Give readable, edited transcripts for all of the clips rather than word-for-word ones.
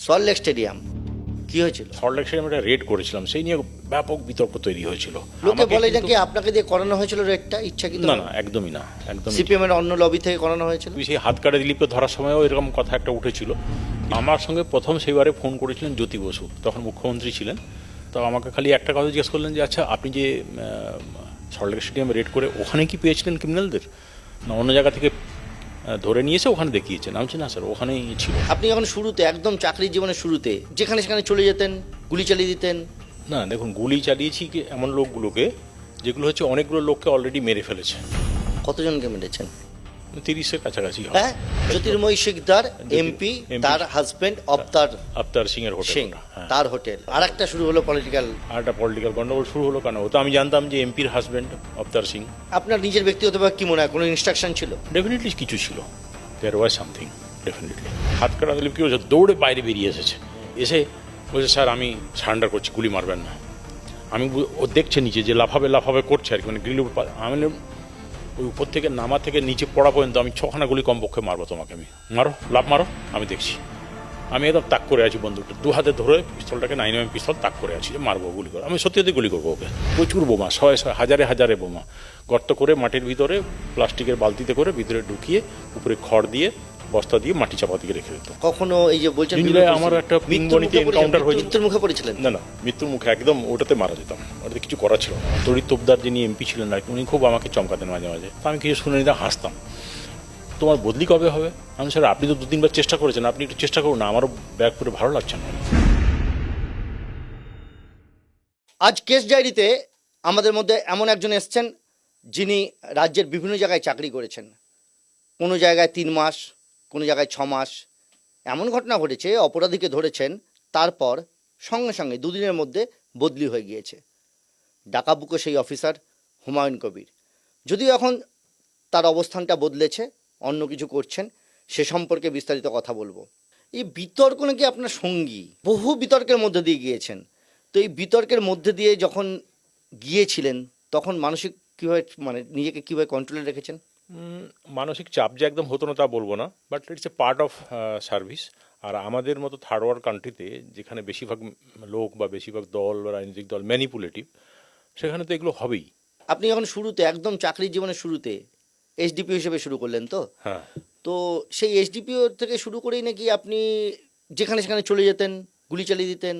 Salt Lake stadium কি হয়েছিল? সল্টলেক স্টেডিয়ামে একটা রেড করেছিলাম, সেই নিয়ে ব্যাপক বিতর্ক তৈরি হয়েছিল। লোকে আমাকে বলে কিন্তু- নাকি আপনাকে দিয়ে করানো হয়েছিল রেডটা ইচ্ছাকৃত? না না, একদমই না, একদমই না। সিপিএম এর অন্য লবি থেকে করানো হয়েছিল? সেই হাত কাটে দিলীপকে ধরার সময়ও এরকম কথা একটা উঠেছিল। আমার সঙ্গে প্রথম সেইবারে ফোন করেছিলেন জ্যোতি বসু, তখন মুখ্যমন্ত্রী ছিলেন। তো আমাকে খালি একটা কথা জিজ্ঞেস করলেন যে আচ্ছা আপনি যে সল্টলেক স্টেডিয়ামে রেড করে ওখানে কি পেয়েছিলেন ক্রিমিনালদের, না অন্য জায়গা থেকে ধরে নিয়েছে ওখানে দেখিয়েছেন? আমি বলছি না স্যার, ওখানেই ছিল। আপনি যখন শুরুতে একদম চাকরির জীবনের শুরুতে যেখানে সেখানে চলে যেতেন, গুলি চালিয়ে দিতেন? না দেখুন, গুলি চালিয়েছি কি এমন লোকগুলোকে যেগুলো হচ্ছে অনেকগুলো লোককে অলরেডি মেরে ফেলেছে। কতজনকে মেরেছেন? 30-এর কাছাকাছি হবে। হ্যাঁ, জ্যোতির্ময় শিকদার এমপি, তার হাজবেন্ড অবতার আফতার সিং এর হোটেল, সিং, তার হোটেল। আর একটা শুরু হলো পলিটিক্যাল। আর একটা পলিটিক্যাল গন্ডগোল শুরু হলো কেন? ও তো আমি জানতাম যে এমপির হাজবেন্ড আফতার সিং। আপনার নিজের ব্যক্তিগতভাবে কি মনে হয়, কোনো ইনস্ট্রাকশন ছিল? ডেফিনেটলি কিছু ছিল, দেয়ার ওয়াজ সামথিং ডেফিনেটলি। হাত কাটা দিলে কি হয়েছে, দৌড়ে বাইরে বেরিয়ে এসেছে, এসে বলছে স্যার আমি সারেন্ডার করছি, গুলি মারবেন না। আমি ও দেখছে নিচে যে লাফাবে লাফাবে করছে আর কি, মানে গ্রিল আমি ওই উপর থেকে নামা থেকে নিচে পড়া পর্যন্ত আমি 6খানা গুলি কমপক্ষে মারবো তোমাকে, আমি মারো লাফ মারো, আমি দেখছি। আমি একদম তাক করে আছি, বন্দুকটা 2 হাতে ধরে পিস্তলটাকে 9mm পিস্তল তাক করে আছি যে মারবো, গুলি করো। আমি সত্যি সত্যি গুলি করবো ওকে। প্রচুর বোমা, শয়ে শয়ে হাজারে হাজারে বোমা গর্ত করে মাটির ভিতরে প্লাস্টিকের বালতিতে করে ভিতরে ঢুকিয়ে উপরে খড় দিয়ে বস্তা দিয়ে মাটি চাপা দিয়ে রেখে দিত। কখনো এই যে বলছেন আমার একটা পিংবনিতে এনকাউন্টার হয়েছিল। মৃত্যুর মুখে পড়েছিলেন? না না, মৃত্যুর মুখে একদম, ওটাতে মারা যেতাম, ওটাতে কিছু করা ছিল না। তরিত তোপদার যিনি এমপি ছিলেন আর কি, উনি খুব আমাকে চমকাতেন মাঝে মাঝে। তো আমি কিছু শুনে নিতাম, হাসতাম। তোমার বদলি কবে হবে? আমি স্যার আপনি তো 2-3বার চেষ্টা করেছেন, আপনি একটু চেষ্টা করুন না, আমারও ব্যাগ করে ভালো লাগছে না। আজ কেস ডায়েরিতে আমাদের মধ্যে এমন একজন এসছেন যিনি রাজ্যের বিভিন্ন জায়গায় চাকরি করেছেন। কোনো জায়গায় 3 মাস, কোনো জায়গায় 6 মাস। এমন ঘটনা ঘটেছে, অপরাধীকে ধরেছেন, তারপর সঙ্গে সঙ্গে 2 দিনের মধ্যে বদলি হয়ে গিয়েছে। ডাকাবুকো সেই অফিসার হুমায়ুন কবির। যদিও এখন তার অবস্থানটা বদলেছে, অন্য কিছু করছেন, সে সম্পর্কে বিস্তারিত কথা বলবো। এই বিতর্ক নাকি আপনার সঙ্গী, বহু বিতর্কের মধ্যে দিয়ে গিয়েছেন। তো এই বিতর্কের মধ্যে দিয়ে যখন গিয়েছিলেন তখন মানসিক কীভাবে, মানে নিজেকে কীভাবে কন্ট্রোলে রেখেছেন? মানসিক চাপ যে একদম হতো না তা বলবো না, but it's a part of service. আর আমাদের মতো থার্ড ওয়ার্ল্ড কান্ট্রিতে যেখানে বেশিরভাগ লোক বা বেশিরভাগ দল বা রাজনৈতিক দল ম্যানিপুলেটিভ, সেখানে তো এগুলো হবেই। আপনি যখন শুরুতে একদম চাকরির জীবনের শুরুতে এসডিপিও হিসেবে শুরু করলেন, তো হ্যাঁ, তো সেই এসডিপিও থেকে শুরু করেই নাকি আপনি যেখানে সেখানে চলে যেতেন, গুলি চালিয়ে দিতেন?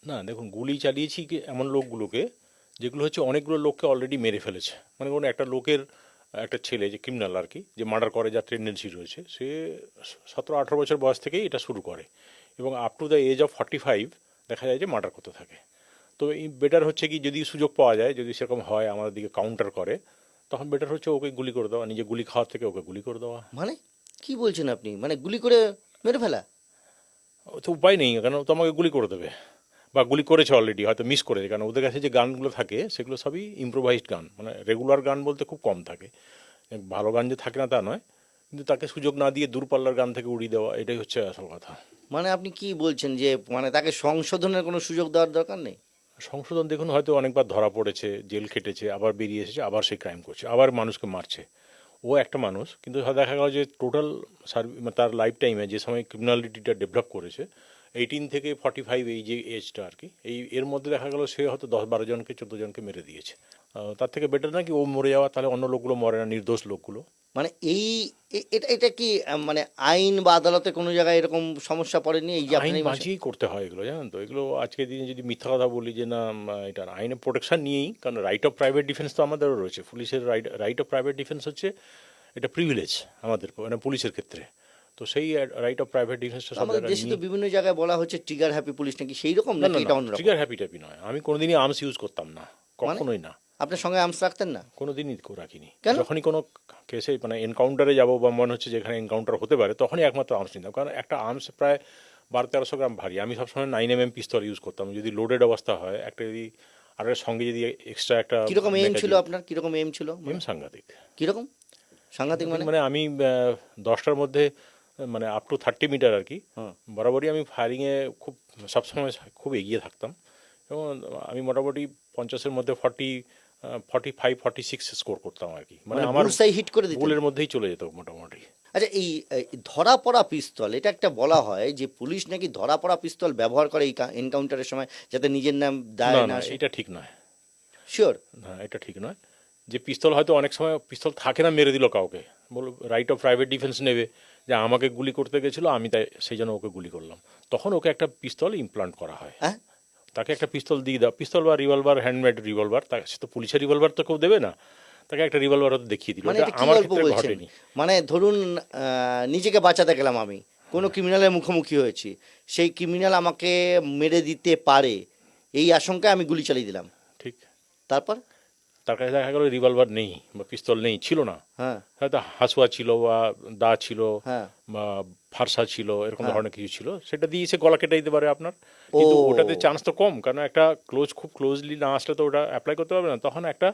না দেখুন, গুলি চালিয়েছি কি এমন লোকগুলোকে যেগুলো হচ্ছে অনেকগুলো লোককে অলরেডি মেরে ফেলেছে। মানে কোনো একটা লোকের, একটা ছেলে যে ক্রিমিনাল আর কি, যে মার্ডার করে, যার টেন্ডেন্সি রয়েছে, সে 17-18 বছর বয়স থেকেই এটা শুরু করে এবং up to the age of 45 দেখা যায় যে মার্ডার করতে থাকে। তো এই বেটার হচ্ছে কি, যদি সুযোগ পাওয়া যায়, যদি সেরকম হয় আমাদের দিকে কাউন্টার করে, তখন বেটার হচ্ছে ওকে গুলি করে দেওয়া, নিজে গুলি খাওয়ার থেকে ওকে গুলি করে দেওয়া। মানে কি বলছেন আপনি? মানে গুলি করে মেরে ফেলা? ও তো উপায় নেই, কেন তো আমাকে গুলি করে দেবে, বা গুলি করেছে অলরেডি, হয়তো মিস করেছে। কারণ ওদের কাছে যে গানগুলো থাকে সেগুলো সবই ইম্প্রোভাইজড গান, মানে রেগুলার গান বলতে খুব কম থাকে। ভালো গান যে থাকে না তা নয়, কিন্তু তাকে সুযোগ না দিয়ে দূরপাল্লার গান থেকে উড়িয়ে দেওয়া, এটাই হচ্ছে আসল কথা। মানে আপনি কি বলছেন যে মানে তাকে সংশোধনের কোনো সুযোগ দেওয়ার দরকার নেই? সংশোধন দেখুন, হয়তো অনেকবার ধরা পড়েছে, জেল খেটেছে, আবার বেরিয়ে এসেছে, আবার সেই ক্রাইম করছে, আবার মানুষকে মারছে। ও একটা মানুষ, কিন্তু দেখা গেল যে টোটাল তার লাইফ টাইমে যে সময় ক্রিমিনালিটিটা ডেভেলপ করেছে, 18 থেকে 45 এই যে এজটা আর কি, এর মধ্যে দেখা গেল সে হয়তো 10-12 জনকে 14 জনকে মেরে দিয়েছে। তার থেকে বেটার নাকি ও মরে যাওয়া, তাহলে অন্য লোকগুলো মরে না, নির্দোষ লোকগুলো। মানে এই এটা এটা কি মানে আইন বা আদালতে কোনো জায়গায় এরকম সমস্যা পড়েনি? এই যে আইন আপনি বাঁচিয়েই করতে হয় এগুলো, জানেন তো। এগুলো আজকের দিনে যদি মিথ্যা কথা বলি যে না, এটা আইনে প্রোটেকশন নিয়েই, কারণ রাইট অফ প্রাইভেট ডিফেন্স তো আমাদেরও রয়েছে। পুলিশের রাইট অফ প্রাইভেট ডিফেন্স হচ্ছে এটা প্রিভিলেজ আমাদের, মানে পুলিশের ক্ষেত্রে। তো সেই রাইট অফ প্রাইভেট ডিফেন্সটা সব আমাদের জায়গায় দেশে তো বিভিন্ন জায়গায় বলা হচ্ছে ট্রিগার হ্যাপি পুলিশ, নাকি সেই রকম না নাকি না এটা না, অন্যরকম? ট্রিগার হ্যাপি টাইপি নয়। আমি কোনোদিনই আর্মস ইউজ করতাম না, কখনোই না। আপনার সঙ্গে আর্মস রাখতেন না? কোনোদিনই রাখিনি। কেন? যখনই কোনো কেসে মানে এনকাউন্টারে যাবো বা মনে হচ্ছে যেখানে এনকাউন্টার হতে পারে, তখনই একমাত্র আর্মস নিতাম। কারণ একটা আর্মস প্রায় 1200-1300 গ্রাম ভারী। আমি সবসময় 9mm পিস্তল ইউজ করতাম, যদি লোডেড অবস্থা হয়। একটা যদি আর এর সঙ্গে যদি এক্সট্রা একটা কিরকম এম ছিল আপনার? কিরকম এম ছিল? এম সাংঘাতিক। কিরকম সাংঘাতিক? মানে আমি 10টার মধ্যে মানে আপ টু 30 মিটার আর কি, হ্যাঁ। বরাবরই আমি ফায়ারিংয়ে খুব সবসময় খুব এগিয়ে থাকতাম। এবং আমি মোটামুটি 50-এর মধ্যে 45-46 স্কোর করতাম আর কি। মানে আমার বুলসাই হিট করে দিতেন? গোলের মধ্যেই চলে যেত মোটামুটি। আচ্ছা, এই ধরা পড়া পিস্তল, এটা একটা বলা হয় যে পুলিশ নাকি ধরা পড়া পিস্তল ব্যবহার করে এই এনকাউন্টারের সময়, যাতে নিজের নাম না দায় না না আসে। এটা ঠিক নয়। শিওর? না এটা ঠিক নয়। যে পিস্তল হয়তো অনেক সময় পিস্তল থাকে না, মেরে দিল কাউকে, বলো রাইট অফ প্রাইভেট ডিফেন্স নেবে যে আমাকে গুলি করতে গেছিলো, আমি তাই সেই জন্য ওকে গুলি করলাম, তখন ওকে একটা পিস্তল ইমপ্লান্ট করা হয়। হ্যাঁ, তাকে একটা পিস্তল দিয়ে দাও, পিস্তল বা রিভলভার, হ্যান্ডমেড রিভলভার, তাকে সে তো পুলিশের রিভলভার তো কেউ দেবে না, তাকে একটা রিভলভার হয়তো দেখিয়ে দিল। মানে এটা এটা কি আমার গল্প ক্ষেত্রে বলছেন? ঘটেনি। মানে ধরুন নিজেকে বাঁচাতে গেলাম, আমি কোনো ক্রিমিনালের মুখোমুখি হয়েছি, সেই ক্রিমিনাল আমাকে মেরে দিতে পারে এই আশঙ্কায় আমি গুলি চালিয়ে দিলাম, ঠিক। তারপর? তার কাছে দেখা গেল রিভলভার নেই বা পিস্তল নেই, ছিল না, হ্যাঁ, হয়তো হাসুয়া ছিল বা দা ছিল হ্যাঁ, বা ফারসা ছিল, এরকম হ্যাঁ। ধরনের কিছু ছিল, সেটা দিয়ে সে গলা কেটে দিতে পারে আপনার। ও, কিন্তু ওটাতে চান্স তো কম, কারণ একটা খুব ক্লোজলি না আসলে তো ওটা অ্যাপ্লাই করতে পারবে না, তখন একটা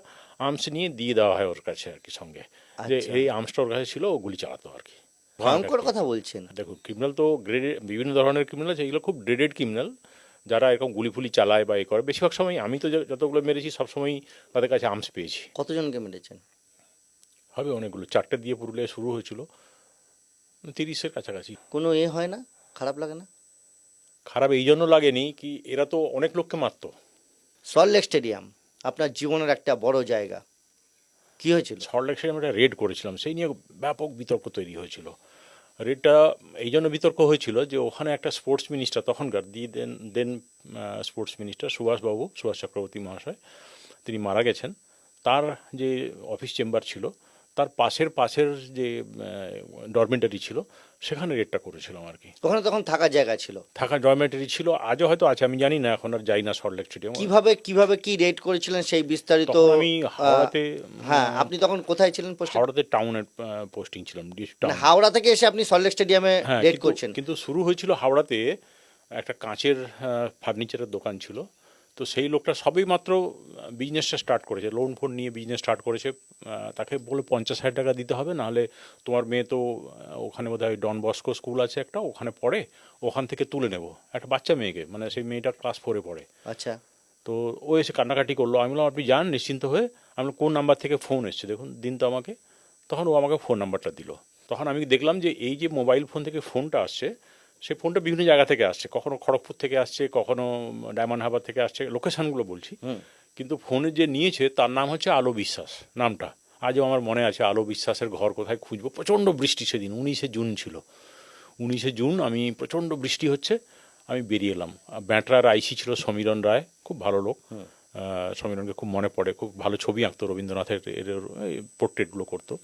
আর্মস নিয়ে দিয়ে দেওয়া হয় ওর কাছে আর কি, সঙ্গে যে আচ্ছা, এই আর্মসটা ওর কাছে ছিল, ও গুলি চালাতো আর কি। ভয়ঙ্কর কথা বলছেন। দেখুন ক্রিমিনাল তো গ্রেডেড, বিভিন্ন ধরনের ক্রিমিনাল আছে, এগুলো খুব গ্রেডেড ক্রিমিনাল, যারা এরকম গুলি ফুলি চালায় বা এ করে। বেশিরভাগ সময় আমি তো যতগুলো মেরেছি সবসময়ই তাদের কাছে আর্মস পেয়েছি। কতজনকে মেরেছেন? হবে অনেকগুলো, 4টে দিয়ে পুরুলিয়া শুরু হয়েছিল, 30-এর কাছাকাছি। কোনো হয় না, খারাপ লাগে না? খারাপ এই জন্য লাগেনি কি, এরা তো অনেক লোককে মারতো। সল্টলেক স্টেডিয়াম আপনার জীবনের একটা বড় জায়গা, কি হয়েছিল? সল্টলেক স্টেডিয়ামে একটা রেড করেছিলাম, সেই নিয়ে ব্যাপক বিতর্ক তৈরি হয়েছিল। রেডটা এই জন্য বিতর্ক হয়েছিল যে ওখানে একটা স্পোর্টস মিনিস্টার, তখনকার দেন স্পোর্টস মিনিস্টার সুভাষ চক্রবর্তী মহাশয়, তিনি মারা গেছেন। তার যে অফিস চেম্বার ছিল তার পাশের যে ডরমেন্টারি ছিল, সেখানে রেডটা করেছিলাম আর কি। ওখানে তখন থাকার জায়গা ছিল? থাকা ডরমেটারি ছিল, আজও হয়তো আছে, আমি জানি না, এখন আর যাই না সল্টলেক স্টেডিয়াম। কিভাবে কি রেড করেছিলেন সেই বিস্তারিত? তখন আমি হাওড়াতে, হ্যাঁ, আপনি তখন কোথায় ছিলেন পোস্টে? হাওড়াতে টাউনের পোস্টিং ছিলাম, মানে হাওড়া থেকে এসে আপনি সল্টলেক স্টেডিয়ামে হ্যাঁ, রেড করছেন? কিন্তু শুরু হয়েছিল হাওড়াতে, একটা কাঁচের ফার্নিচারের দোকান ছিল, তো সেই লোকটা সবেই মাত্র বিজনেসটা স্টার্ট করেছে, লোন ফোন নিয়ে বিজনেস স্টার্ট করেছে। তাকে বলে 50,000 টাকা দিতে হবে, নাহলে তোমার মেয়ে তো ওখানে বোধহয় ডন বস্কো স্কুল আছে একটা, ওখানে পড়ে, ওখান থেকে তুলে নেব একটা বাচ্চা মেয়েকে, মানে সেই মেয়েটা ক্লাস 4-এ পড়ে। আচ্ছা, তো ও এসে কান্নাকাটি করলো, আমি বললাম আপনি যান নিশ্চিন্ত হয়ে। আমি বললাম, কোন নাম্বার থেকে ফোন এসছে দেখুন, দিন তো আমাকে। তখন ও আমাকে ফোন নাম্বারটা দিল। তখন আমি দেখলাম যে এই যে মোবাইল ফোন থেকে ফোনটা আসছে, সেই ফোনটা বিভিন্ন জায়গা থেকে আসছে, কখনো খড়গপুর থেকে আসছে, কখনো ডায়মন্ড হারবার থেকে আসছে, লোকেশানগুলো বলছি। কিন্তু ফোনে যে নিয়েছে তার নাম হচ্ছে আলো বিশ্বাস, নামটা আজও আমার মনে আছে। আলো বিশ্বাসের ঘর কোথায় খুঁজবো, প্রচণ্ড বৃষ্টি সেদিন, 19শে জুন ছিল। 19শে জুন আমি, প্রচণ্ড বৃষ্টি হচ্ছে, আমি বেরিয়ে এলাম। ব্যাটরার আইসি ছিল সমীরণ রায়, খুব ভালো লোক। সমীরণকে খুব মনে পড়ে, খুব ভালো ছবি আঁকতো, রবীন্দ্রনাথের পোর্ট্রেটগুলো করতো।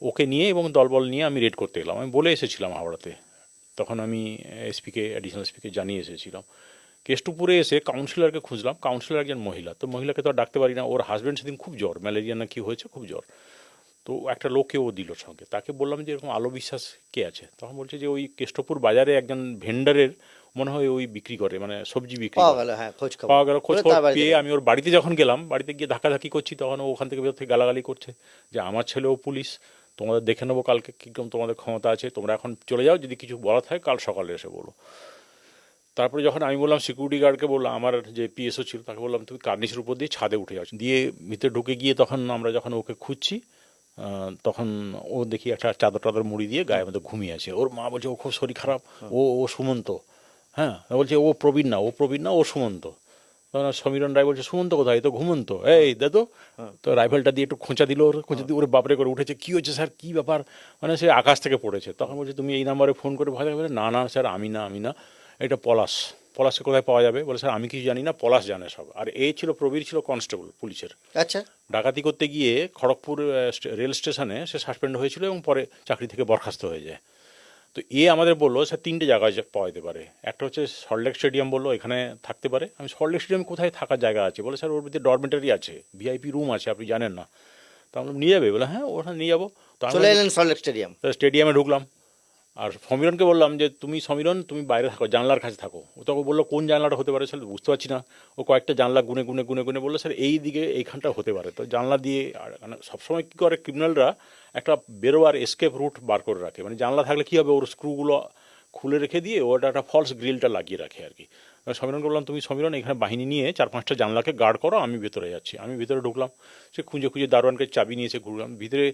ওকে নিয়ে এবং দলবল নিয়ে আমি রেড করতে গেলাম। আমি বলে এসেছিলাম হাওড়াতে, তখন আমি অ্যাডিশনাল এসপিকে জানিয়ে এসেছিলাম। কেষ্টপুরে এসে কাউন্সিলরকে খুঁজলাম, কাউন্সিলর একজন মহিলা, তো মহিলাকে তো আর ডাকতে পারি না, ওর হাজব্যান্ড সেদিন খুব জ্বর, ম্যালেরিয়া না কি হয়েছে, খুব জ্বর। তো একটা লোককে ও দিল সঙ্গে, তাকে বললাম যে এরকম আলো বিশ্বাস কে আছে, তখন বলছে যে ওই কেষ্টপুর বাজারে একজন ভেন্ডারের মনে হয় ওই বিক্রি করে, মানে সবজি বিক্রি পাওয়া করে। গেল, হ্যাঁ, খোঁজ পাওয়া গেল, খোঁজ খবর পেয়ে গেল। আমি ওর বাড়িতে যখন গেলাম, বাড়িতে গিয়ে ধাক্কাধাক্কি করছি, তখন ও ওখান থেকে ভেতর থেকে গালাগালি করছে যে আমার ছেলেও পুলিশ, তোমাদের দেখে নেবো কালকে কীরকম তোমাদের ক্ষমতা আছে, তোমরা এখন চলে যাও, যদি কিছু বলা থাকে কাল সকালে এসে বলো। তারপরে যখন আমি বললাম সিকিউরিটি গার্ডকে, বললাম আমার যে পিএসও ছিল তাকে বললাম তুমি কার্নিশের উপর দিয়ে ছাদে উঠে যাও, দিয়ে ভিতরে ঢুকে গিয়ে তখন আমরা যখন ওকে খুঁজছি, তখন ও দেখি একটা চাদর টাদর মুড়ি দিয়ে গায়ে মধ্যে ঘুমিয়ে আছে। ওর মা বলছে ও খুব শরীর খারাপ, ও সুমন্ত। হ্যাঁ, বলছে ও প্রবীণ না, ও সুমন্ত। তখন সমীরণ রায় বলছে সুমন্ত কোথায়, তো ঘুমন্ত, এই দাদু। তো রাইফেলটা দিয়ে একটু খোঁচা দিল, খোঁচা দিয়ে ওর বাপরে করে উঠেছে, কী হয়েছে স্যার, কী ব্যাপার, মানে সে আকাশ থেকে পড়েছে। তখন বলছে তুমি এই নাম্বারে ফোন করে ভয় দেখাবে, না স্যার আমি না, এটা পলাশকে কোথায় পাওয়া যাবে, বলে স্যার আমি কিছু জানি না, পলাশ জানে সব। আর প্রবীর ছিল কনস্টেবল পুলিশের। আচ্ছা, ডাকাতি করতে গিয়ে খড়গপুর রেল স্টেশনে সে সাসপেন্ড হয়েছিল এবং পরে চাকরি থেকে বরখাস্ত হয়ে যায়। তো আমাদের বললো স্যার 3টে জায়গায় পাওয়া যেতে পারে, একটা হচ্ছে সল্টলেক স্টেডিয়াম, বললো এখানে থাকতে পারে। আমি সল্টলেক স্টেডিয়ামে কোথায় থাকার জায়গা আছে, বলে স্যার ওর ভিতরে ডরমেটারি আছে, ভিআইপি রুম আছে, আপনি জানেন না। তো আমরা নিয়ে যাবে, বলে হ্যাঁ ওখানে নিয়ে যাবো। তো চলে এলেন সল্টলেক স্টেডিয়াম। স্টেডিয়ামে ঢুকলাম, আর সমীরণকে বললাম যে সমীরণ তুমি বাইরে থাকো, জানলার কাছে থাকো। ও তখন বললো কোন জানলাটা হতে পারে, স্যার বুঝতে পারছি না। ও কয়েকটা জানলা গুনে বললো স্যার এই দিকে এইখানটা হতে পারে। তো জানলা দিয়ে, সবসময় কী করে ক্রিমিনালরা একটা বেরোয়ার এসকেপ রুট বার করে রাখে, মানে জানলা থাকলে কী হবে, ওর স্ক্রুগুলো খুলে রেখে দিয়ে ওটা একটা ফলস গ্রিলটা লাগিয়ে রাখে আর কি। সমীরণকে বললাম তুমি সমীরণ এখানে বাহিনী নিয়ে 4-5টা জানলাকে গার্ড করো, আমি ভেতরে যাচ্ছি। আমি ভিতরে ঢুকলাম, সে খুঁজে দারোয়ানকে চাবি নিয়েছে, ঘুরলাম ভিতরে।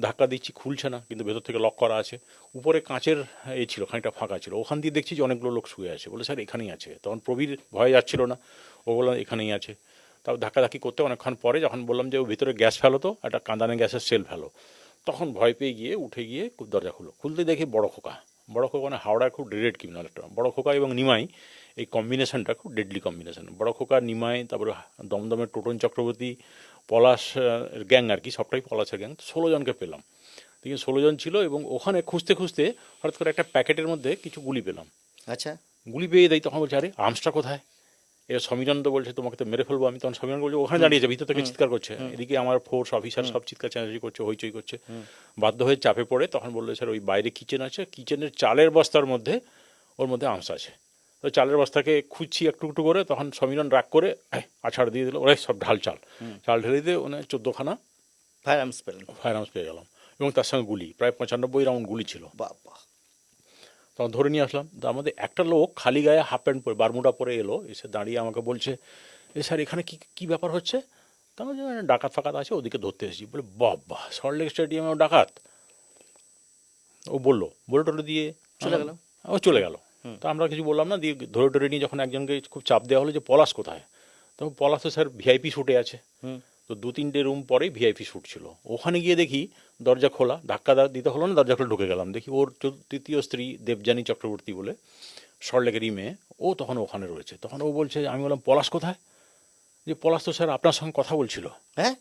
ধাক্কা দিচ্ছি, খুলছে না, কিন্তু ভেতর থেকে লক করা আছে। উপরে কাঁচের ছিল, খানিকটা ফাঁকা ছিল, ওখান দিয়ে দেখছি যে অনেকগুলো লোক শুয়ে আছে। বলে স্যার এখানেই আছে। তখন প্রবীর ভয়ে যাচ্ছিল না, ও বললাম এখানেই আছে। তারপর ধাক্কাধাক্কি করতে অনেকক্ষণ পরে যখন বললাম যে ও ভিতরে গ্যাস ফেলো, তো একটা কাঁদানে গ্যাসের সেল ফেলো, তখন ভয় পেয়ে গিয়ে উঠে গিয়ে দরজা খুলতে দেখি বড় খোকা। বড় খোকা মানে হাওড়ার খুব ডিরেক্ট ক্রিমিনাল একটা। বড় খোকা এবং নিমাই, এই কম্বিনেশনটা খুব ডেডলি কম্বিনেশন। বড় খোকা, নিমাই, তারপরে দমদমের টোটন চক্রবর্তী, পলাশ গ্যাং আর কি, সবটাই পলাশের গ্যাং। 16 জনকে পেলাম, দেখি 16 জন ছিল। এবং ওখানে খুঁজতে খুঁজতে হঠাৎ করে একটা প্যাকেটের মধ্যে কিছু গুলি পেলাম। আচ্ছা, গুলি পেয়ে দেয়, তখন বলছে আরে আর্মসটা কোথায়? এবার সমীরণ তো বলছে তোমাকে তো মেরে ফেলবো আমি। তখন সমীরণ বলছে ওখানে দাঁড়িয়েছে, ভিতর থেকে চিৎকার করছে। এদিকে আমার ফোর্স অফিসার সব চিৎকার চেঁচাচি করছে, হইচই করছে। বাধ্য হয়ে চাপে পড়ে তখন বললো স্যার ওই বাইরে কিচেন আছে, কিচেনের চালের বস্তার মধ্যে ওর মধ্যে আর্মস আছে। তো চালের বস্তাকে খুঁজছি একটু একটু করে। তখন সমীরণ রাগ করে আছাড় দিয়ে দিল, ওরাই সব ঢাল চাল ঢেলে দিয়ে ওখানে 14খানা ফায়ার আর্মস পেলেন? ফায়ার আর্মস পেয়ে গেলাম, এবং তার সঙ্গে গুলি, প্রায় 95 রাউন্ড গুলি ছিল। বাবা! তখন ধরে নিয়ে আসলাম। তো আমাদের একটা লোক খালি গায়ে হাফ প্যান্ট পরে বারমুডা পরে এলো, এসে দাঁড়িয়ে আমাকে বলছে এ স্যার এখানে কি ব্যাপার হচ্ছে? তখন ডাকাত ফাকাত আছে, ওদিকে ধরতে এসেছি। বলে বাবা, সল্টলেক স্টেডিয়ামেও ডাকাত? ও বললো, বলে টলে দিয়ে চলে গেল। ও চলে গেল। তো আমরা কিছু বললাম না, দিয়ে ধরে নিয়ে যখন একজনকে খুব চাপ দেওয়া হলো যে পলাশ কোথায়, তখন পলাশ তো স্যার ভিআইপি শ্যুটে আছে। তো 2-3টে রুম পরেই ভিআইপি শ্যুট ছিল। ওখানে গিয়ে দেখি দরজা খোলা, ধাক্কা দিতে হলো না, দরজা খুলে ঢুকে গেলাম। দেখি ওর তৃতীয় স্ত্রী দেবযানী চক্রবর্তী বলে, সল্টলেকেরই মেয়ে, ও তখন ওখানে রয়েছে। তখন ও বলছে, আমি বললাম পলাশ কোথায়? যে পলাশ তো স্যার আপনার সঙ্গে কথা বলছিল। হ্যাঁ?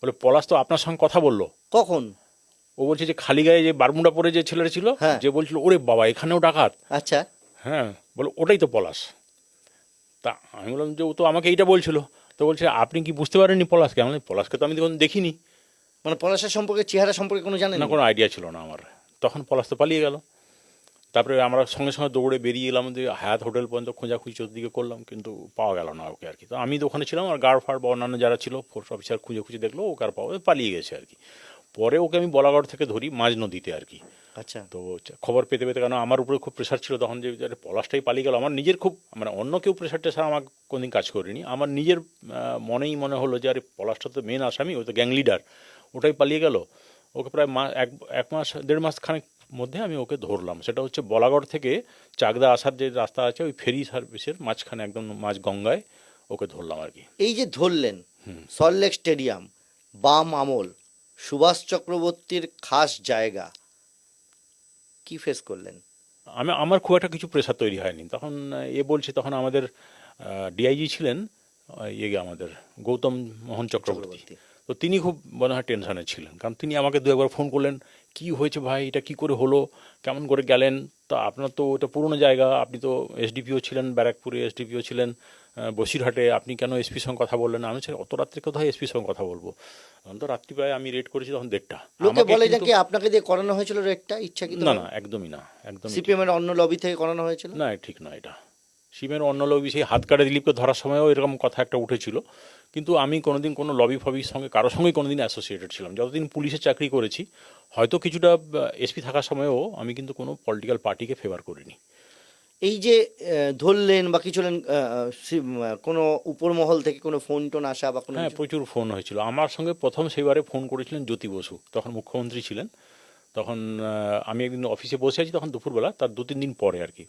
বলে পলাশ তো আপনার সঙ্গে কথা বললো। কখন? ও বলছে যে খালি গায়ে যে বারমুডা পরে যে ছেলেটা ছিল, হ্যাঁ। যে বলছিল ওরে বাবা এখানেও ডাকাত। আচ্ছা। হ্যাঁ, বলে ওটাই তো পলাশ। তা আমি বললাম যে ও তো আমাকে এইটা বলছিল। তো বলছে আপনি কি বুঝতে পারেননি পলাশকে? আমি বললাম, পলাশকে তো আমি তখন দেখিনি। মানে পলাশের সম্পর্কে, চেহারা সম্পর্কে কোনো জানেন না, কোনো আইডিয়া ছিল না আমার। তখন পলাশ তো পালিয়ে গেল। তারপরে আমরা সঙ্গে সঙ্গে দৌড়ে বেরিয়ে এলাম, যে হায়াত হোটেল পর্যন্ত খোঁজাখুঁজি চতুর্দিকে করলাম, কিন্তু পাওয়া গেল না ওকে আর কি। তো আমি তো ওখানে ছিলাম, আর গার্ড ফার্ড বা অন্যান্য যারা ছিল ফোর্স অফিসার খুঁজে দেখলো ওকে আর পাওয়া, পালিয়ে গেছে আর কি। পরে ওকে আমি বলাগড় থেকে ধরি মাঝ নদীতে আর কি। আচ্ছা। তো খবর পেতে কারণ আমার উপরে খুব প্রেশার ছিল তখন, যে পলাশটাই পালিয়ে গেল। আমার নিজের খুব, মানে অন্য কেউ প্রেশার টেশার আমার কোনোদিন কাজ করিনি, আমার নিজের মনেই মনে হলো যে আরে পলাশটা তো মেন আসামি, ও তো গ্যাং লিডার, ওটাই পালিয়ে গেল। ওকে প্রায় এক মাস 1.5 মাস খানেক মধ্যে আমি ওকে ধরলাম। সেটা হচ্ছে বলাগড় থেকে চাকদা আসার যে রাস্তা আছে, ওই ফেরি সার্ভিসের মাঝখানে একদম মাঝ গঙ্গায় ওকে ধরলাম আর কি। এই যে ধরলেন, সল্টলেক স্টেডিয়াম, বাম আমল, সুভাষ চক্রবর্তীর খাস জায়গা, কি ফেস করলেন? আমার খুব একটা কিছু প্রেশার তৈরি হয়নি তখন। বলছে তখন আমাদের ডিআইজি ছিলেন, আমাদের গৌতম মোহন চক্রবর্তী। তো তিনি খুব মনে হয় টেনশনে ছিলেন, কারণ তিনি আমাকে 2-একবার ফোন করলেন, কি হয়েছে ভাই, এটা কি করে হলো, কেমন করে গেলেন? তা আপনার তো ওটা পুরনো জায়গা, আপনি তো এসডিপিও ছিলেন ব্যারাকপুরে, এসডিপিও ছিলেন বসিরহাটে, আপনি কেন এসপির সঙ্গে কথা বললেন? আমি অত রাত্রে কোথায় এসপির সঙ্গে কথা বলবো? তখন তো রাত্রি প্রায় আমি রেড করেছি তখন 1:30টা। লোকে বলে যে কি আপনাকে দিয়ে করানো হয়েছিল রেডটা ইচ্ছাকৃত? না, একদমই না, একদম সিপিএম এর অন্য লবি থেকে করানো হয়েছিল? না, ঠিক না এটা। সিমের অন্য লবি, সেই হাত কাটা দিলীপকে ধরার সময়ও এরকম কথা একটা উঠেছিল, কিন্তু আমি কোনোদিন কোনো লবি ফবির সঙ্গে কারোর সঙ্গে কোনোদিন অ্যাসোসিয়েটেড ছিলাম। যতদিন পুলিশে চাকরি করেছি, হয়তো কিছুটা এসপি থাকার সময়ও আমি কিন্তু কোনো পলিটিক্যাল পার্টিকে ফেভার করিনি। এই যে ধরলেন বা কিছু হলেন, কোনো উপর মহল থেকে কোনো ফোন টোন আসা বা কোনো? হ্যাঁ, প্রচুর ফোন হয়েছিল আমার সঙ্গে। প্রথম সেইবারে ফোন করেছিলেন জ্যোতি বসু, তখন মুখ্যমন্ত্রী ছিলেন। তখন আমি একদিন অফিসে বসে আছি, তখন দুপুরবেলা, তার 2-3 দিন পরে আর কি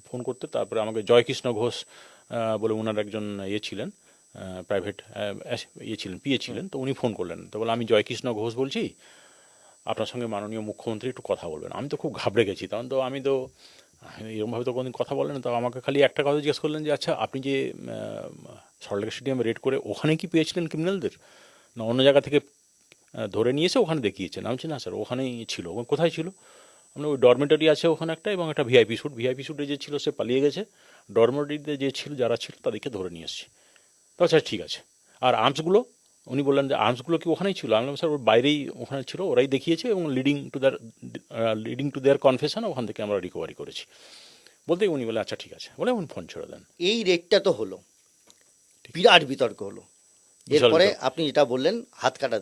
ফোন করতে। তারপরে আমাকে জয়কৃষ্ণ ঘোষ বলে ওনার একজন ছিলেন, প্রাইভেট ছিলেন, পিএ ছিলেন। তো উনি ফোন করলেন, তো বলে আমি জয়কৃষ্ণ ঘোষ বলছি, আপনার সঙ্গে মাননীয় মুখ্যমন্ত্রী একটু কথা বলবেন। আমি তো খুব ঘাবড়ে গেছি, তখন তো আমি তো এরকমভাবে তো কোনোদিন কথা বলেন। তো আমাকে খালি একটা কথা জিজ্ঞেস করলেন যে আচ্ছা আপনি যে সল্টলেক স্টেডিয়ামে রেড করে ওখানে কি পেয়েছিলেন ক্রিমিনালদের, না অন্য জায়গা থেকে ধরে নিয়ে এসে ওখানে দেখিয়েছেন? আমি বলছি না স্যার, ওখানেই ছিল। কোথায় ছিল? আমরা ওই ডরমেটরি আছে ওখানে একটা, এবং একটা ভিআইপি শ্যুটে যে ছিল সে পালিয়ে গেছে, ডরমেটরিতে যে ছিল যারা ছিল তাদেরকে ধরে নিয়ে এসেছি। তো আচ্ছা ঠিক আছে। আর আর্মসগুলো? উনি বললেন যে আর্মসগুলো কি ওখানেই ছিল? আমি বললাম স্যার ওর বাইরেই ওখানে ছিল, ওরাই দেখিয়েছে, এবং লিডিং টু দেয়ার কনফেশন ওখান থেকে আমরা রিকভারি করেছি। বলতেই উনি বলে আচ্ছা ঠিক আছে বলে উনি ফোন ছেড়ে দেন। এই রেটটা তো হলো, বিরাট বিতর্ক হলো। এরপরে আপনি যেটা বললেন হাত কাটা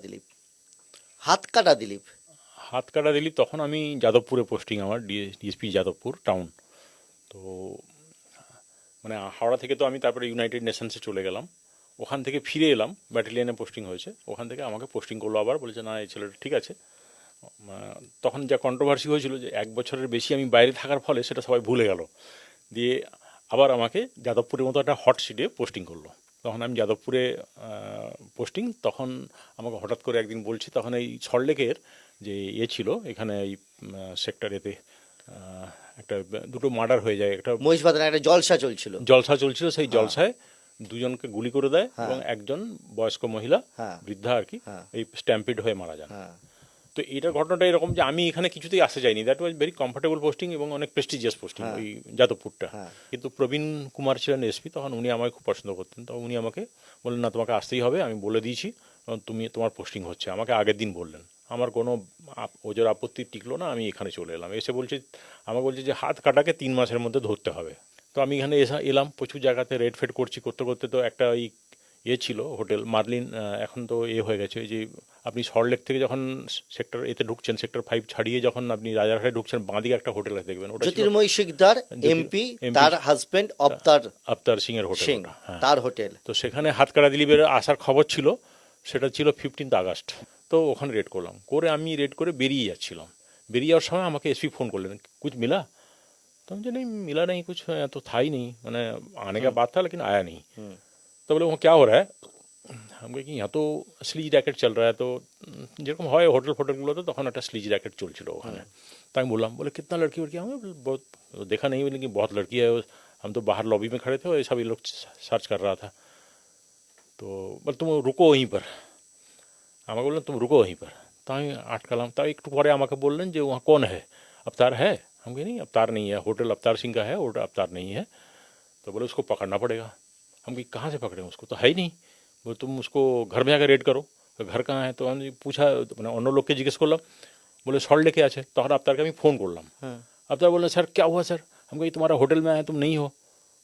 দিলীপ, তখন আমি যাদবপুরে পোস্টিং, আমার ডিএসপি যাদবপুর টাউন। তো মানে হাওড়া থেকে তো আমি তারপরে ইউনাইটেড নেশনসে চলে গেলাম, ওখান থেকে ফিরে এলাম, ব্যাটালিয়নে পোস্টিং হয়েছে, ওখান থেকে আমাকে পোস্টিং করলো আবার, বলেছে না এই ছেলেটা ঠিক আছে, তখন যা কন্ট্রোভার্সি হয়েছিল যে 1 বছরের বেশি আমি বাইরে থাকার ফলে সেটা সবাই ভুলে গেল, দিয়ে আবার আমাকে যাদবপুরের মতো একটা হট সিটে পোস্টিং করলো। তখন আমি যাদবপুরে পোস্টিং, তখন আমাকে হঠাৎ করে একদিন বলছি, তখন এই সল্টলেকের যে ছিল এখানে এই সেক্টর এতে একটা দুটো মার্ডার হয়ে যায়, একটা মহিষবাদনে একটা জলসা চলছিল। জলসা চলছিল, সেই জলসায় দুজনকে গুলি করে দেয় এবং একজন বয়স্ক মহিলা, হ্যাঁ। বৃদ্ধা আর কি, হ্যাঁ। এই স্ট্যাম্পিড হয়ে মারা যান। হ্যাঁ। তো এটার ঘটনাটা এরকম যে আমি এখানে কিছুতেই আসতে চাইনি, that was very comfortable posting এবং অনেক প্রেস্টিজিয়াস পোস্টিং ওই যাদবপুরটা। হ্যাঁ। কিন্তু প্রবীণ কুমার ছিলেন এসপি, তখন উনি আমাকে খুব পছন্দ করতেন, তো উনি আমাকে বললেন না তোমাকে আসতেই হবে, আমি বলে দিয়েছি তুমি তোমার পোস্টিং হচ্ছে, আমাকে আগের দিন বললেন। আমার কোনো ওজোর আপত্তি টিকলো না, আমি এখানে চলে এলাম। এসে বলছি, আমাকে বলছে যে হাত কাটাকে 3 মাসের মধ্যে ধরতে হবে। তো আমি এখানে এলাম, প্রচুর জায়গাতে রেড ফেড করছি, করতে করতে তো একটা ওই ছিল হোটেল মার্লিন, এখন তো হয়ে গেছে, ওই যে আপনি সল্টলেক থেকে যখন সেক্টর এতে ঢুকছেন, সেক্টর 5 ছাড়িয়ে যখন আপনি রাজারহাটে ঢুকছেন, বাঁদিকে একটা হোটেল আছে দেখবেন, ওটা ছিল জ্যোতির্ময় শিকদার এমপি, তার হাজবেন্ড আফতার সিং এর হোটেল, সিং, তার হোটেল। তো সেখানে হাতকাড়া দিলীপের আসার খবর ছিল, সেটা ছিল 15 আগস্ট। তো ওখানে রেড করলাম, করে আমি রেড করে বেরিয়ে যাচ্ছিলাম, বেরিয়ে যাওয়ার সময় আমাকে এসপি ফোন করলেন, কুছ মিলা? तो मुझे नहीं मिला, नहीं कुछ तो था ही नहीं, मैंने आने का बात था लेकिन आया नहीं। तो बोले वहाँ क्या हो रहा है? हम कहे कि यहाँ तो स्लीज रैकेट चल रहा है, तो যেরকম হয় হোটেল ফোটেলগুলোতে তখন একটা স্লিজ র্যাকেট চলছিল ওখানে। तो আমি বললাম, बोले कितना लड़की वड़की? हमें बहुत देखा नहीं, लेकिन बहुत लड़की है, हम तो बाहर लॉबी में खड़े थे और सभी लोग सर्च कर रहा था। तो बोले तुम रुको वहीं पर, আমাকে বললেন তুমি রুকো वहीं पर। तो আমি আটকালাম, তাই একটু পরে আমাকে বললেন যে वहाँ कौन है, अवतार है? हम कहे नहीं अवतार नहीं है, होटल अवतार सिंह का है, होटल अवतार नहीं है। तो बोले उसको पकड़ना पड़ेगा। हम कहे कहाँ से पकड़ें उसको, तो है ही नहीं। बोले तुम उसको घर में जाकर रेड करो। तो घर कहाँ है? तो हमने पूछा, মানে অন্য লোককে জিজ্ঞেস করলাম, बोले सॉल्टलेके আছে। তখন আফতারকে আমি ফোন করলাম, अवतार बोले सर क्या हुआ सर? हम कहे तुम्हारा होटल में आए तुम नहीं हो।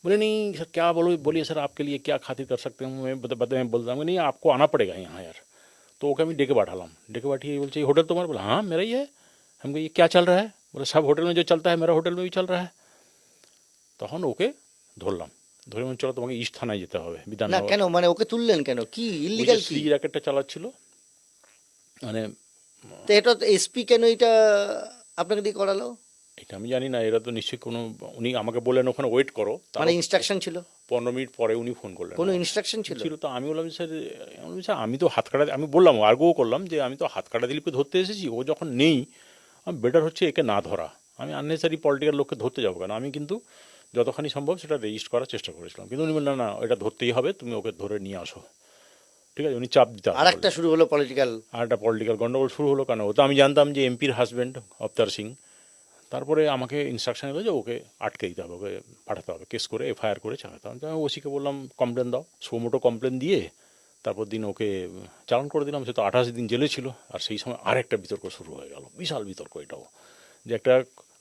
बोले नहीं सर क्या बोलिए सर, आपके लिए क्या खातिर कर सकते हैं, मैं बोलता हूँ नहीं आपको आना पड़ेगा यहाँ यार। तो ওকে আমি ডেকে পাঠালাম, ডেকে পাঠিয়ে বলছে এই হোটেল তোমার? बोला हाँ मेरा ही है। हम कहे ये क्या चल रहा है? बोले सब होटल में जो चलता है मेरा होटल में भी चल रहा है। তখন ওকে ধরলাম, ধরে মনে চলো তোমাকে ইস্ট থানায় যেতে হবে না বিধাননগর। কেন, মানে ওকে তুললেন কেন? কি ইলিগাল? কি স্লিজ র্যাকেটটা চালাচ্ছিল, মানে তো এটা এসপি কেন এটা আপনাকে দিয়ে করালো? এটা আমি জানি না, এরা তো নিশ্চয়ই কোনো, উনি আমাকে বললেন ওখানে ওয়েট করো, মানে ইনস্ট্রাকশন ছিল? 15 মিনিট পরে উনি ফোন করলেন। কোনো ইনস্ট্রাকশন ছিল? ছিল। তো আমি বললাম স্যার আমি তো হাত কাটা, আমি বললাম আর্গও করলাম যে আমি তো হাত কাটা দিলীপকে ধরতে এসেছি, ও যখন নেই আমি বেটার হচ্ছে একে না ধরা, আমি আননেসারি পলিটিক্যাল লোককে ধরতে যাবো কেন, আমি কিন্তু যতখানি সম্ভব সেটা রেজিস্ট করার চেষ্টা করেছিলাম, কিন্তু উনি বললেন না এটা ধরতেই হবে, তুমি ওকে ধরে নিয়ে আসো। ঠিক আছে, উনি চাপ দিতে আর একটা শুরু হলো পলিটিক্যাল, আর একটা পলিটিক্যাল গন্ডগোল শুরু হলো। কেন, ও তো আমি জানতাম যে এমপির হাজব্যান্ড অবতার সিং। তারপরে আমাকে ইনস্ট্রাকশন এলো যে ওকে আটকে দিতে হবে, ওকে পাঠাতে হবে, কেস করে এফআইআর করে চালাতে হবে। আমি ওসিকে বললাম কমপ্লেন দাও, সোমোটো কমপ্লেন দিয়ে তারপর দিন ওকে চালান করে দিলাম। সে তো 28 দিন জেলে ছিল। আর সেই সময় আরেকটা বিতর্ক শুরু হয়ে গেল, বিশাল বিতর্ক এটাও, যে একটা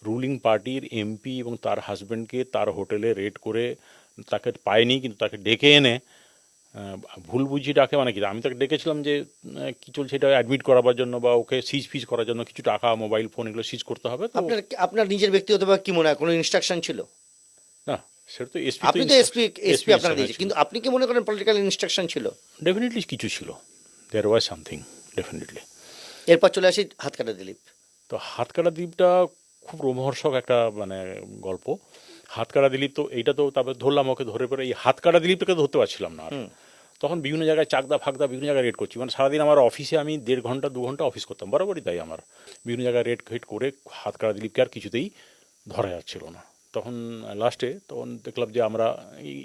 রুলিং পার্টির এমপি এবং তার হাজব্যান্ডকে তার হোটেলে রেড করে, তাকে পায়নি কিন্তু তাকে ডেকে এনে ভুল বুঝিয়ে ডাকে, মানে কি আমি তাকে ডেকেছিলাম যে কি চলছে এটা অ্যাডমিট করাবার জন্য বা ওকে সিজ ফিজ করার জন্য, কিছু টাকা মোবাইল ফোন এগুলো সিজ করতে হবে। তো আপনার নিজের ব্যক্তিগতভাবে কি মনে হয় কোনো ইনস্ট্রাকশন ছিল? না, সেটা তো এসপি, আপনি তো এসপি আপনাকে দিয়েছে, কিন্তু আপনি কি মনে করেন পলিটিক্যাল ইনস্ট্রাকশন ছিল? ডেফিনেটলি কিছু ছিল, দেয়ার ওয়াজ সামথিং ডেফিনেটলি। এরপর চলে আসি হাতকাটা দিলীপ। তো হাতকাটা দিলীপটা খুব রোমহর্ষক একটা মানে গল্প। হাতকাটা দিলীপ তো এইটা তো তারপরে ধরলাম, ওকে ধরে পরে এই হাতকাটা দিলীপটাকে ধরতে পারছিলাম না। তখন বিভিন্ন জায়গায় চাকদা ফাকদা বিভিন্ন জায়গায় রেড করছি, মানে সারাদিন আমার অফিসে আমি 1.5 ঘন্টা 2 ঘন্টা অফিস করতাম বরাবরই, তাই আমার বিভিন্ন জায়গায় রেড ফেড করে হাতকাটা দিলীপকে আর কিছুতেই ধরা যাচ্ছিল না। তখন লাস্টে তখন দেখলাম যে আমরা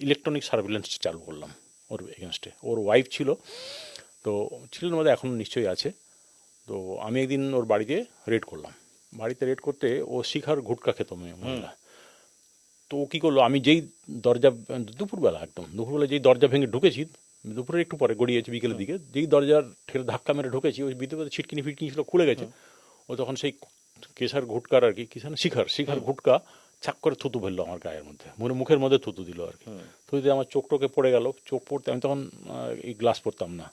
ইলেকট্রনিক সার্ভিলেন্স চালু করলাম ওর এগেনস্টে। ওর ওয়াইফ ছিল, তো ছিলেন মধ্যে এখনও নিশ্চয়ই আছে। তো আমি একদিন ওর বাড়িতে রেড করলাম, বাড়িতে রেড করতে ও শিখার গুটকা খেত মহিলা। তো ও কী করলো, আমি যেই দরজা দুপুরবেলা একদম দুপুরবেলা যেই দরজা ভেঙে ঢুকেছি, দুপুরে একটু পরে গড়িয়েছে বিকেলের দিকে, যেই দরজার ঠেলে ধাক্কা মেরে ঢুকেছি, ওই ভিতরে ছিটকিনি ফিটকিনি ছিল খুলে গেছে। ও তখন সেই কেশার ঘুটকার আর কি কিসার শিখার ঘুটকা ছাক করে থুতু ফেললো আমার গায়ের মধ্যে, মুখের মধ্যে থুতু দিল আর কি। থুতুতে আমার চোখ টোকে পড়ে গেল, চোখ পড়তে আমি তখন এই গ্লাস পরতাম না,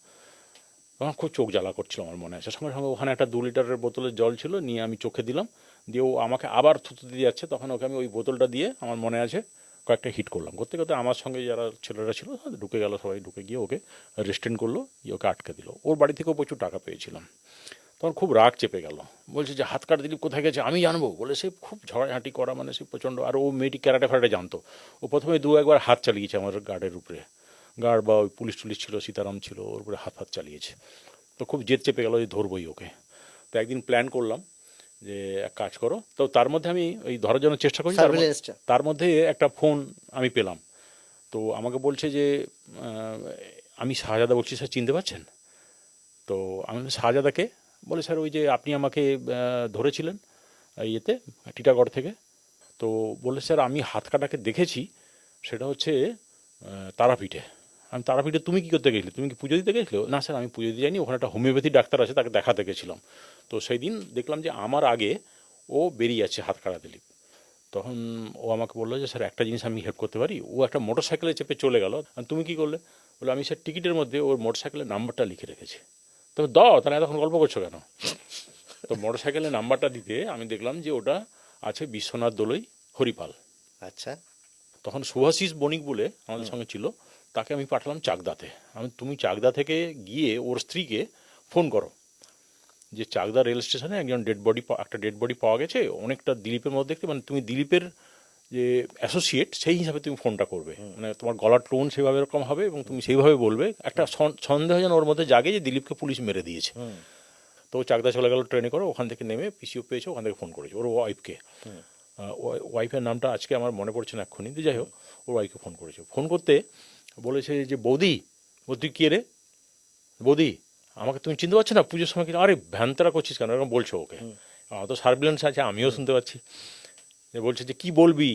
তখন খুব চোখ জ্বালা করছিল আমার মনে আছে। সঙ্গে সঙ্গে ওখানে একটা 2 লিটারের বোতলের জল ছিল, নিয়ে আমি চোখে দিলাম, দিয়ে ও আমাকে আবার থুতু দিয়ে যাচ্ছে। তখন ওকে আমি ওই বোতলটা দিয়ে আমার মনে আছে কয়েকটা হিট করলাম, করতে করতে আমার সঙ্গে যারা ছেলেরা ছিল ঢুকে গেল, সবাই ঢুকে গিয়ে ওকে রেস্টেন্ট করলো, ওকে আটকে দিল। ওর বাড়ি থেকেও প্রচুর টাকা পেয়েছিলাম। তখন খুব রাগ চেপে গেল, বলছে যে হাত কাটা দিলীপ কোথায় গেছে আমি জানবো বলে। সে খুব ঝড়াঝাঁটি করা, মানে সে প্রচণ্ড। আর ও মেয়েটি ক্যারাটে ফ্যারাটে জানতো। ও প্রথমে দু একবার হাত চালিয়েছে আমার গার্ডের উপরে, গার্ড বা ওই পুলিশ টুলিশ ছিল, সীতারাম ছিল, ওর উপরে হাত চালিয়েছে। তো খুব জেদ চেপে গেল যে ধরবই ওকে। তো একদিন প্ল্যান করলাম যে এক কাজ করো, তো তার মধ্যে আমি ওই ধরার জন্য চেষ্টা করছি। সার্ভেলেন্সটা তার মধ্যে একটা ফোন আমি পেলাম। তো আমাকে বলছে যে আমি শাহজাদা বলছি, স্যার চিনতে পারছেন? তো আমি বললাম, শাহজাদাকে? বলে স্যার ওই যে আপনি আমাকে ধরেছিলেন ইয়েতে টিটাগড় থেকে। তো বলে স্যার আমি হাত কাটাকে দেখেছি, সেটা হচ্ছে তারাপীঠে। আমি তারাপীঠে তুমি কী করতে গেছিলে? তুমি কি পুজো দিতে গেছিলে? না স্যার আমি পুজো দিতে যাইনি, ওখানে একটা হোমিওপ্যাথি ডাক্তার আছে, তাকে দেখাতে গেছিলাম। তো সেই দিন দেখলাম যে আমার আগে ও বেরিয়ে যাচ্ছে হাত কাটা দিলীপ। তখন ও আমাকে বললো যে স্যার একটা জিনিস আমি হেল্প করতে পারি। ও একটা মোটর সাইকেলে চেপে চলে গেল। আর তুমি কী করলে? বলে আমি স্যার টিকিটের মধ্যে ওর মোটর সাইকেলের নাম্বারটা লিখে রেখেছি। তো দাও, তাহলে এতক্ষণ গল্প করছো কেন? তো মোটর সাইকেলের নাম্বারটা দিতে আমি দেখলাম যে ওটা আছে বিশ্বনাথ দোলই হরিপাল। আচ্ছা, তখন সুভাষিস বণিক বলে আমাদের সঙ্গে ছিল, তাকে আমি পাঠালাম চাকদাতে। তুমি চাকদা থেকে গিয়ে ওর স্ত্রীকে ফোন করো যে চাকদা রেল স্টেশনে একজন একটা ডেড বডি পাওয়া গেছে, অনেকটা দিলীপের মধ্যে দেখতে, মানে তুমি দিলীপের যে অ্যাসোসিয়েট সেই হিসাবে তুমি ফোনটা করবে, মানে তোমার গলার টোন সেভাবে এরকম হবে এবং তুমি সেইভাবে বলবে। একটা সন্দেহ যেন ওর মধ্যে জাগে যে দিলীপকে পুলিশ মেরে দিয়েছে। তো ও চাকদা চলে গেল ট্রেনে করে, ওখান থেকে নেমে পিসিও পেয়েছে, ওখান থেকে ফোন করেছে ওর ওয়াইফকে। ওয়াইফের নামটা আজকে আমার মনে পড়ছে না এক্ষুনি, যাই হোক ওর ওয়াইফকে ফোন করেছে। ফোন করতে বলেছে যে বৌদি, তুই কে রে বৌদি, আমাকে তুমি চিনতে পারছো না? পুজোর সময় কিন্তু আরে ভ্যানতারা করছিস কেন এরকম বলছো ওকে। তো সার্ভিলেন্স আছে, আমিও শুনতে পাচ্ছি। বলছে যে কি বলবি,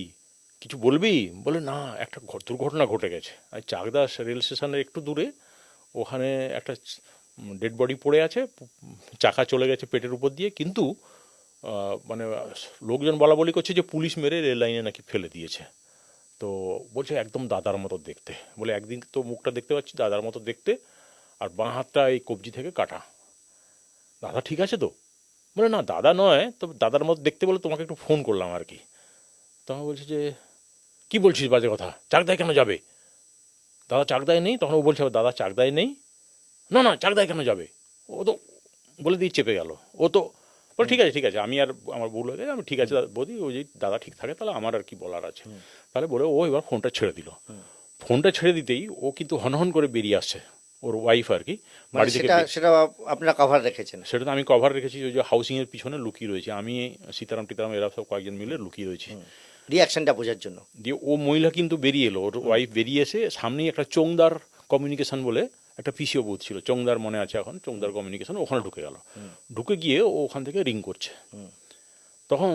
কিছু বলবি? বলে না, একটা দুর্ঘটনা ঘটে গেছে। আর চাকদা রেল স্টেশনের একটু দূরে ওখানে একটা ডেড বডি পড়ে আছে, চাকা চলে গেছে পেটের উপর দিয়ে, কিন্তু মানে লোকজন বলা বলি করছে যে পুলিশ মেরে রেল লাইনে নাকি ফেলে দিয়েছে। তো বলছে একদম দাদার মতো দেখতে। বলে একদিন তো মুখটা দেখতে পাচ্ছি দাদার মতো দেখতে, আর বাঁ হাতটা এই কবজি থেকে কাটা। দাদা ঠিক আছে তো? বলে না দাদা নয়, তবে দাদার মতো দেখতে বলে তোমাকে একটু ফোন করলাম আর কি। তখন বলছে যে কী বলছিস বাজে কথা, চাকদায় কেন যাবে? দাদা চাকদায় নেই। তখন ও বলছে দাদা চাকদায় নেই। না না, চাকদায় কেন যাবে? ও তো বলে দিয়ে চেপে গেল। ও তো বলে ঠিক আছে ঠিক আছে, আমি আর আমার ভুল হয়ে গেছে, আমি ঠিক আছে বৌদি, ওই যে দাদা ঠিক থাকে তাহলে আমার আর কি বলার আছে। তাহলে বলে ও এবার ফোনটা ছেড়ে দিল। ফোনটা ছেড়ে দিতেই ও কিন্তু হনহন করে বেরিয়ে আসছে, ওর ওয়াইফ আর কি বাড়ি থেকে। সেটা আপনারা কভার রেখেছেন? সেটা তো আমি কভার রেখেছি, ওই যে হাউসিংয়ের পিছনে লুকিয়ে রয়েছে, আমি সীতারাম টিতারাম এরা সব কয়েকজন মিলে লুকিয়ে রয়েছি রিয়াকশনটা বোঝার জন্য। দিয়ে ও মহিলা কিন্তু বেরিয়ে এলো, ওর ওয়াইফ বেরিয়ে এসে সামনেই একটা চোংদার কমিউনিকেশন বলে একটা পিসিও বুথ ছিল, চোংদার মনে আছে এখন, চোংদার কমিউনিকেশন, ওখানে ঢুকে গেল। ঢুকে গিয়ে ও ওখান থেকে রিং করছে। তখন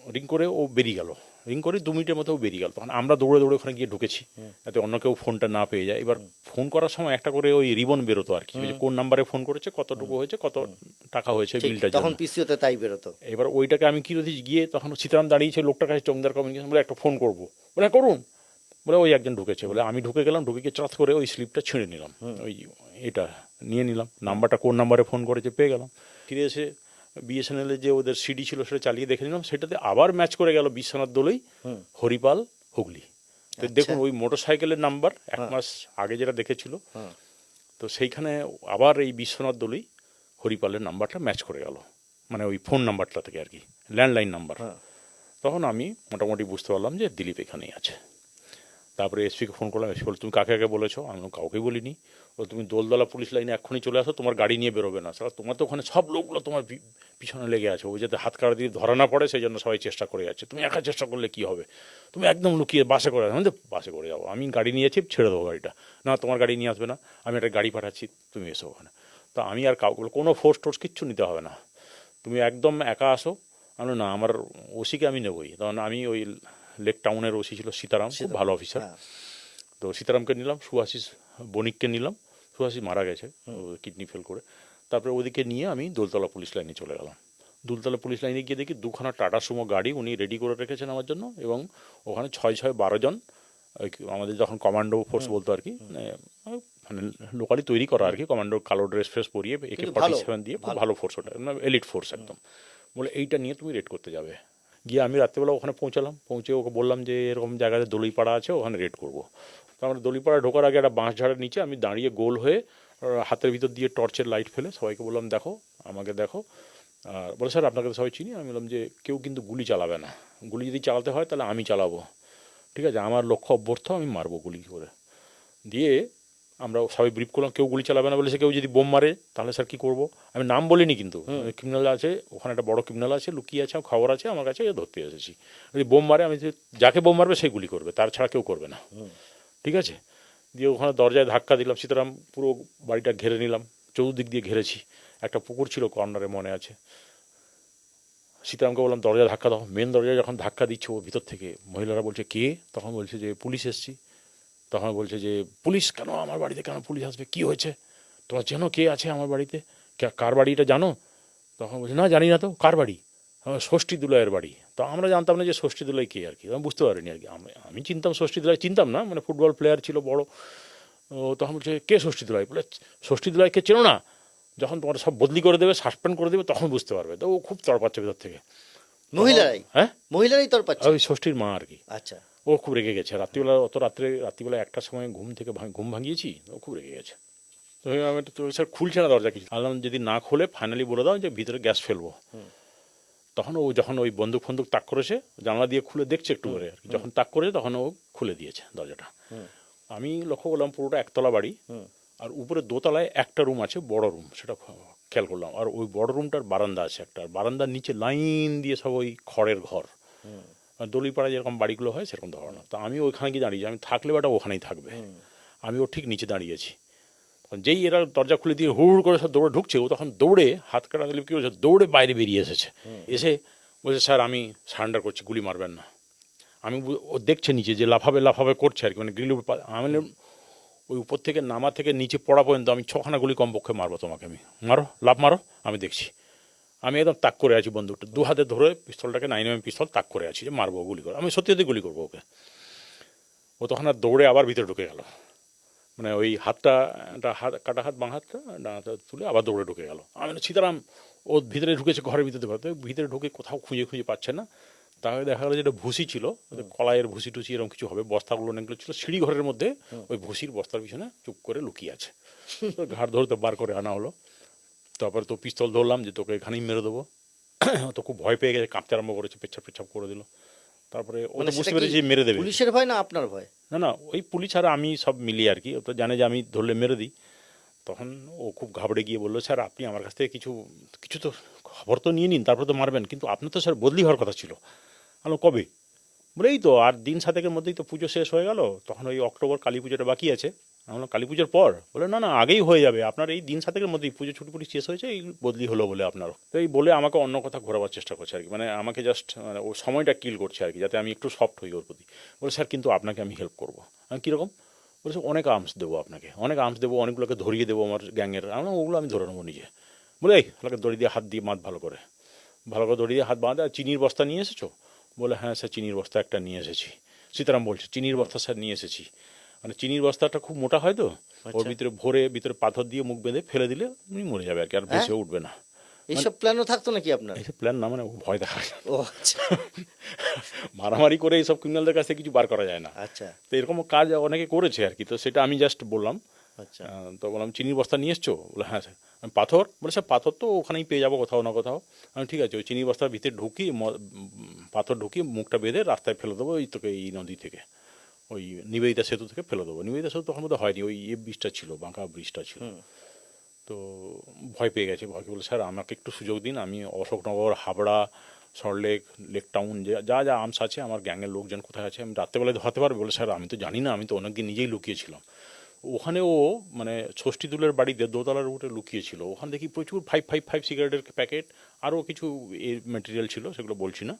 রিং করে ও বেরিয়ে গেল, রিং করে 2 মিনিটের মতো বেরিয়ে গেল। তখন আমরা দৌড়ে দৌড়ে ওখানে গিয়ে ঢুকেছি যাতে অন্য কেউ ফোনটা না পেয়ে যায়। এবার ফোন করার সময় একটা করে ওই রিবন বেরোতো আর কি, কোন নাম্বারে ফোন করেছে, কতটুকু হয়েছে, কত টাকা হয়েছে বিলটা, তখন পিসিওতে তাই বেরোতো। এবার ওইটাকে আমি কি রয়েছি গিয়ে, তখন সীতারাম দাঁড়িয়েছে লোকটার কাছে, চোংদার কমিউনিকেশন বলে একটা ফোন করবো, বলে করুন। বলে ওই একজন ঢুকেছে। বলে আমি ঢুকে গেলাম, ঢুকে গিয়ে চার্জ করে ওই স্লিপটা ছিঁড়ে নিলাম, ওই এটা নিয়ে নিলাম, নাম্বারটা কোন নাম্বারে ফোন করেছে পেয়ে গেলাম। ফিরে এসে বিএসএনএলের যে ওদের সিডি ছিল সেটা চালিয়ে দেখে নিলাম, সেটাতে আবার ম্যাচ করে গেল বিশ্বনাথ দোলই হরিপাল হুগলি। তো দেখুন ওই মোটর সাইকেলের নাম্বার 1 মাস আগে যেটা দেখেছিল, তো সেইখানে আবার এই বিশ্বনাথ দোলই হরিপালের নাম্বারটা ম্যাচ করে গেল, মানে ওই ফোন নাম্বারটা থেকে আর কি, ল্যান্ডলাইন নাম্বার। তখন আমি মোটামুটি বুঝতে পারলাম যে দিলীপ এখানেই আছে। তারপরে এসপিকে ফোন করলাম, এসপি বলে তুমি কাকে কাকে বলেছো? আমি কাউকে বলিনি। ও তুমি দোলতলা পুলিশ লাইনে এক্ষুনি চলে আসো, তোমার গাড়ি নিয়ে বেরোবে না, সারা তোমার তো ওখানে সব লোকগুলো তোমার পিছনে লেগে আছে, ওই যাতে হাত কাটা দিয়ে ধরা না পড়ে সেই জন্য সবাই চেষ্টা করে যাচ্ছে, তুমি একা চেষ্টা করলে কি হবে, তুমি একদম লুকিয়ে বাসে করে, আমি তো বাসে করে যাবো, আমি গাড়ি নিয়েছি, ছেড়ে দেবো গাড়িটা। না তোমার গাড়ি নিয়ে আসবে না, আমি একটা গাড়ি পাঠাচ্ছি, তুমি এসো ওখানে। তো আমি আর কাউকে কোনো ফোর্স টোর্স কিচ্ছু নিতে হবে না, তুমি একদম একা আসো। আমি না, আমার ওসিকে আমি নেবই। তখন আমি ওই লেক টাউনের ওসি ছিল সীতারাম, খুব ভালো অফিসার। তো সীতারামকে নিলাম, সুভাষিস বণিককে নিলাম, সুভাষিস মারা গেছে কিডনি ফেল করে। তারপরে ওদিকে নিয়ে আমি দোলতলা পুলিশ লাইনে চলে গেলাম। দোলতলা পুলিশ লাইনে গিয়ে দেখি 2খানা টাটা সুমো গাড়ি উনি রেডি করে রেখেছেন আমার জন্য, এবং ওখানে 6-6-12 জন আমাদের যখন কমান্ডো ফোর্স বলতো আর কি, মানে লোকালি তৈরি করা আর কি, কমান্ডো কালো ড্রেস ফ্রেস পরিয়ে AK-47 দিয়ে, খুব ভালো ফোর্স, ওটা এলিট ফোর্স একদম। বলে এইটা নিয়ে তুমি রেড করতে যাবে। গিয়ে আমি রাত্রেবেলা ওখানে পৌঁছালাম, পৌঁছে ওকে বললাম যে এরকম জায়গাতে দলিপাড়া আছে, ওখানে রেড করবো। তো আমরা দলিপাড়া ঢোকার আগে একটা বাঁশ ঝাড়ের নিচে আমি দাঁড়িয়ে গোল হয়ে হাতের ভিতর দিয়ে টর্চের লাইট ফেলে সবাইকে বললাম দেখো, আমাকে দেখো। আর বলে স্যার আপনাকে তো সবাই চিনি। আমি বললাম যে কেউ কিন্তু গুলি চালাবে না, গুলি যদি চালাতে হয় তাহলে আমি চালাবো, ঠিক আছে, আমার লক্ষ্য অব্যর্থ, আমি মারবো গুলি করে। দিয়ে আমরা সবাই ব্রিফ করলাম কেউ গুলি চালাবে না বলেছে, কেউ যদি বোম মারে তাহলে স্যার কী করবো। আমি নাম বলিনি, কিন্তু ক্রিমিনাল আছে ওখানে, একটা বড় ক্রিমিনাল আছে লুকিয়ে আছে, খবর আছে আমার কাছে, ধরতে এসেছি। যদি বোম মারে, আমি যাকে বোম মারবে সেই গুলি করবে, তার ছাড়া কেউ করবে না, ঠিক আছে। দিয়ে ওখানে দরজায় ধাক্কা দিলাম, সীতারাম পুরো বাড়িটা ঘেরে নিলাম, চতুর্দিক দিয়ে ঘেরেছি। একটা পুকুর ছিল কর্নারে, মনে আছে। সীতারামকে বললাম দরজা ধাক্কা দাও। মেন দরজায় যখন ধাক্কা দিচ্ছে ও ভিতর থেকে, মহিলারা বলছে কে, তখন বলছে যে পুলিশ এসছি। তখন বলছে যে পুলিশ কেন, আমার বাড়িতে কেন পুলিশ আসবে, কি হয়েছে, তোমার জানো কে আছে আমার বাড়িতে, কার বাড়ি এটা জানো? তখন বলছে না জানি না তো, কার বাড়ি? ষষ্ঠী দুলাইয়ের বাড়ি। তো আমরা জানতাম না যে ষষ্ঠী দুলাই কে আর কি, আমি বুঝতে পারিনি আর কি। আমি চিনতাম ষষ্ঠী দুলাই, চিনতাম না, মানে ফুটবল প্লেয়ার ছিল বড়। ও তখন বলছে কে ষষ্ঠী দুলাই? বলে ষষ্ঠী দুলাইকে চেনো না, যখন তোমার সব বদলি করে দেবে, সাসপেন্ড করে দেবে, তখন বুঝতে পারবে। তো ও খুব তড়পাচ্ছে ভেতর থেকে। মহিলারাই? হ্যাঁ, মহিলারাই তড়পাচ্ছে? ওই ষষ্ঠীর মা আর কি। আচ্ছা। ও খুব রেগে গেছে রাত্রিবেলা, রাত্রিবেলা 1টার সময় ঘুম ভাঙিয়েছি, ও খুব রেগে গেছে। তো আমি তো স্যার খুলছে না দরজা, কিছু আলাম, যদি না খুলে ফাইনালি বলে দাও যে ভিতরে গ্যাস ফেলবো। তখন ও যখন ওই বন্দুক তাক করেছে, জানলা দিয়ে খুলে দেখছে একটু করে আর কি, যখন তাক করেছে তখন ও খুলে দিয়েছে দরজাটা। আমি লক্ষ্য করলাম পুরোটা একতলা বাড়ি, আর উপরে দোতলায় একটা রুম আছে, বড় রুম, সেটা খেয়াল করলাম। আর ওই বড় রুমটার বারান্দা আছে একটা, বারান্দার নিচে লাইন দিয়ে সব ওই খড়ের ঘর, দলিপাড়ায় যেরকম বাড়িগুলো হয় সেরকম ধরনের। তো আমি ওইখানে গিয়ে দাঁড়িয়েছি, আমি থাকলে বেটা ওখানেই থাকবে। আমি ওর ঠিক নিচে দাঁড়িয়েছি। যেই এরা দরজা খুলে দিয়ে হুড় করে সব দৌড়ে ঢুকছে, ও তখন দৌড়ে হাত কাটা দিলে কী হয়েছে, দৌড়ে বাইরে বেরিয়ে এসেছে। এসে বলছে স্যার আমি সারেন্ডার করছি, গুলি মারবেন না। আমি ও দেখছে নিচে যে লাফাবে করছে আর কি, মানে গ্রিল। আমি ওই উপর থেকে নামা থেকে নিচে পড়া পর্যন্ত আমি 6খানা গুলি কমপক্ষে মারবো তোমাকে, আমি মারো, লাফ মারো, আমি দেখছি। আমি একদম তাক করে আছি, বন্দুকটা 2 হাতে ধরে, পিস্তলটাকে 9mm পিস্তল তাক করে আছি যে মারবো, গুলি করো, আমি সত্যি গুলি করবো ওকে। ও তখন আর দৌড়ে আবার ভিতরে ঢুকে গেল, মানে ওই হাতটা কাটা হাত, বাঁ হাতটা তুলে আবার দৌড়ে ঢুকে গেল। আমি সীতারাম, ও ভিতরে ঢুকেছে ঘরের ভিতরে ঢুকে কোথাও খুঁজে পাচ্ছে না। তাহলে দেখা গেলো যেটা ভুসি ছিল, কলাইয়ের ভুসি টুসি এরকম কিছু হবে, বস্তাগুলো অনেকগুলো ছিল সিঁড়ি ঘরের মধ্যে, ওই ভুসির বস্তার পিছনে চুপ করে লুকিয়ে আছে। ঘাড় ধরতে বার করে আনা হলো। তারপরে তো পিস্তল ধরলাম যে তোকে এখানেই মেরে দেবো। তো খুব ভয় পেয়ে গেছে, কাঁপতে আরম্ভ করেছে, পেচ্ছাপ করে দিল। তারপরে ও তো বুঝতে পেরেছে মেরে দেবে। পুলিশের ভয় না আপনার ভয়? না, ওই পুলিশ আর আমি সব মিলিয়ে আর কি, ও তো জানে যে আমি ধরলে মেরে দিই। তখন ও খুব ঘাবড়ে গিয়ে বললো স্যার আপনি আমার কাছ থেকে কিছু তো খবর তো নিয়ে নিন, তারপরে তো মারবেন, কিন্তু আপনার তো স্যার বদলি হওয়ার কথা ছিল। আমি কবে? বলে এই তো আর দিন 7-এর মধ্যেই তো পুজো শেষ হয়ে গেল, তখন ওই অক্টোবর কালী পুজোটা বাকি আছে। আমরা কালী পুজোর পর। বলে না আগেই হয়ে যাবে, আপনার এই দিন 7-এর মধ্যেই পুজো ছুটি শেষ হয়েছে, এই বদলি হলো বলে আপনারও। তো এই বলে আমাকে অন্য কথা ঘোরাবার চেষ্টা করছে আর কি, মানে আমাকে জাস্ট মানে ও সময়টা কিল করছে আর কি, যাতে আমি একটু সফট হই ওর প্রতি। বলে স্যার কিন্তু আপনাকে আমি হেল্প করবো। আমি কীরকম? বলেছে অনেক আর্মস দেবো আপনাকে, অনেকগুলোকে ধরিয়ে দেবো আমার গ্যাংয়ের। আমরা ওগুলো আমি ধরে নেবো নিজে। বলে এই ওকে দড়ি দিয়ে হাত দিয়ে ভালো করে দড়ি দিয়ে হাত বাঁধে। আর চিনির বস্তা নিয়ে এসেছো? বলে হ্যাঁ স্যার চিনির বস্তা একটা নিয়ে এসেছি। সীতারাম বলছে চিনির বস্তা স্যার নিয়ে এসেছি, মানে চিনির বস্তাটা খুব মোটা হয় তো, ওর ভিতরে পাথর দিয়ে মুখ বেঁধে ফেলে দিলে উনি মরে যাবে আর কি, আর বেঁচে উঠবে না। এইসব প্ল্যানও থাকতো নাকি আপনার? এইসব প্ল্যান না, মানে ভয় দেখা যায়। ও আচ্ছা। মারামারি করে এইসব ক্রিমিনালদের কাছে কিছু বার করা যায় না। আচ্ছা। তো এরকম কাজ অনেকে করেছে আর কি, তো সেটা আমি জাস্ট বললাম। আচ্ছা। তো বললাম চিনির বস্তা নিয়ে এসছো? বলে হ্যাঁ স্যার। পাথর? বলে স্যার পাথর তো ওখানেই পেয়ে যাবো কোথাও না কোথাও। আমি ঠিক আছে, ওই চিনির বস্তার ভিতরে ঢুকিয়ে পাথর ঢুকিয়ে মুখটা বেঁধে রাস্তায় ফেলে দেবো, ওই তোকে এই নদী থেকে, ওই নিবেদিতা সেতু থেকে ফেলে দেবো। নিবেদিতা সেতু তখন মধ্যে হয়নি, ওই ব্রিজটা ছিল, বাঁকা ব্রিজটা ছিল। তো ভয় পেয়ে গেছে, ভয় বলে স্যার আমাকে একটু সুযোগ দিন, আমি অশোকনগর, হাবড়া, সল্টলেক, লেক টাউন, যা আর্মস আছে, আমার গ্যাংয়ের লোকজন কোথায় আছে আমি রাত্রেবেলায় ধরাতে পারবো? বলে স্যার আমি তো জানি না, আমি তো অনেকদিন নিজেই লুকিয়েছিলাম ওখানে। ও মানে ষষ্ঠীদুলের বাড়িতে দোতলার উপরে লুকিয়েছিল, ওখানে দেখি প্রচুর 555 সিগারেটের প্যাকেট, আরও কিছু ম্যাটেরিয়াল ছিল, সেগুলো বলছি না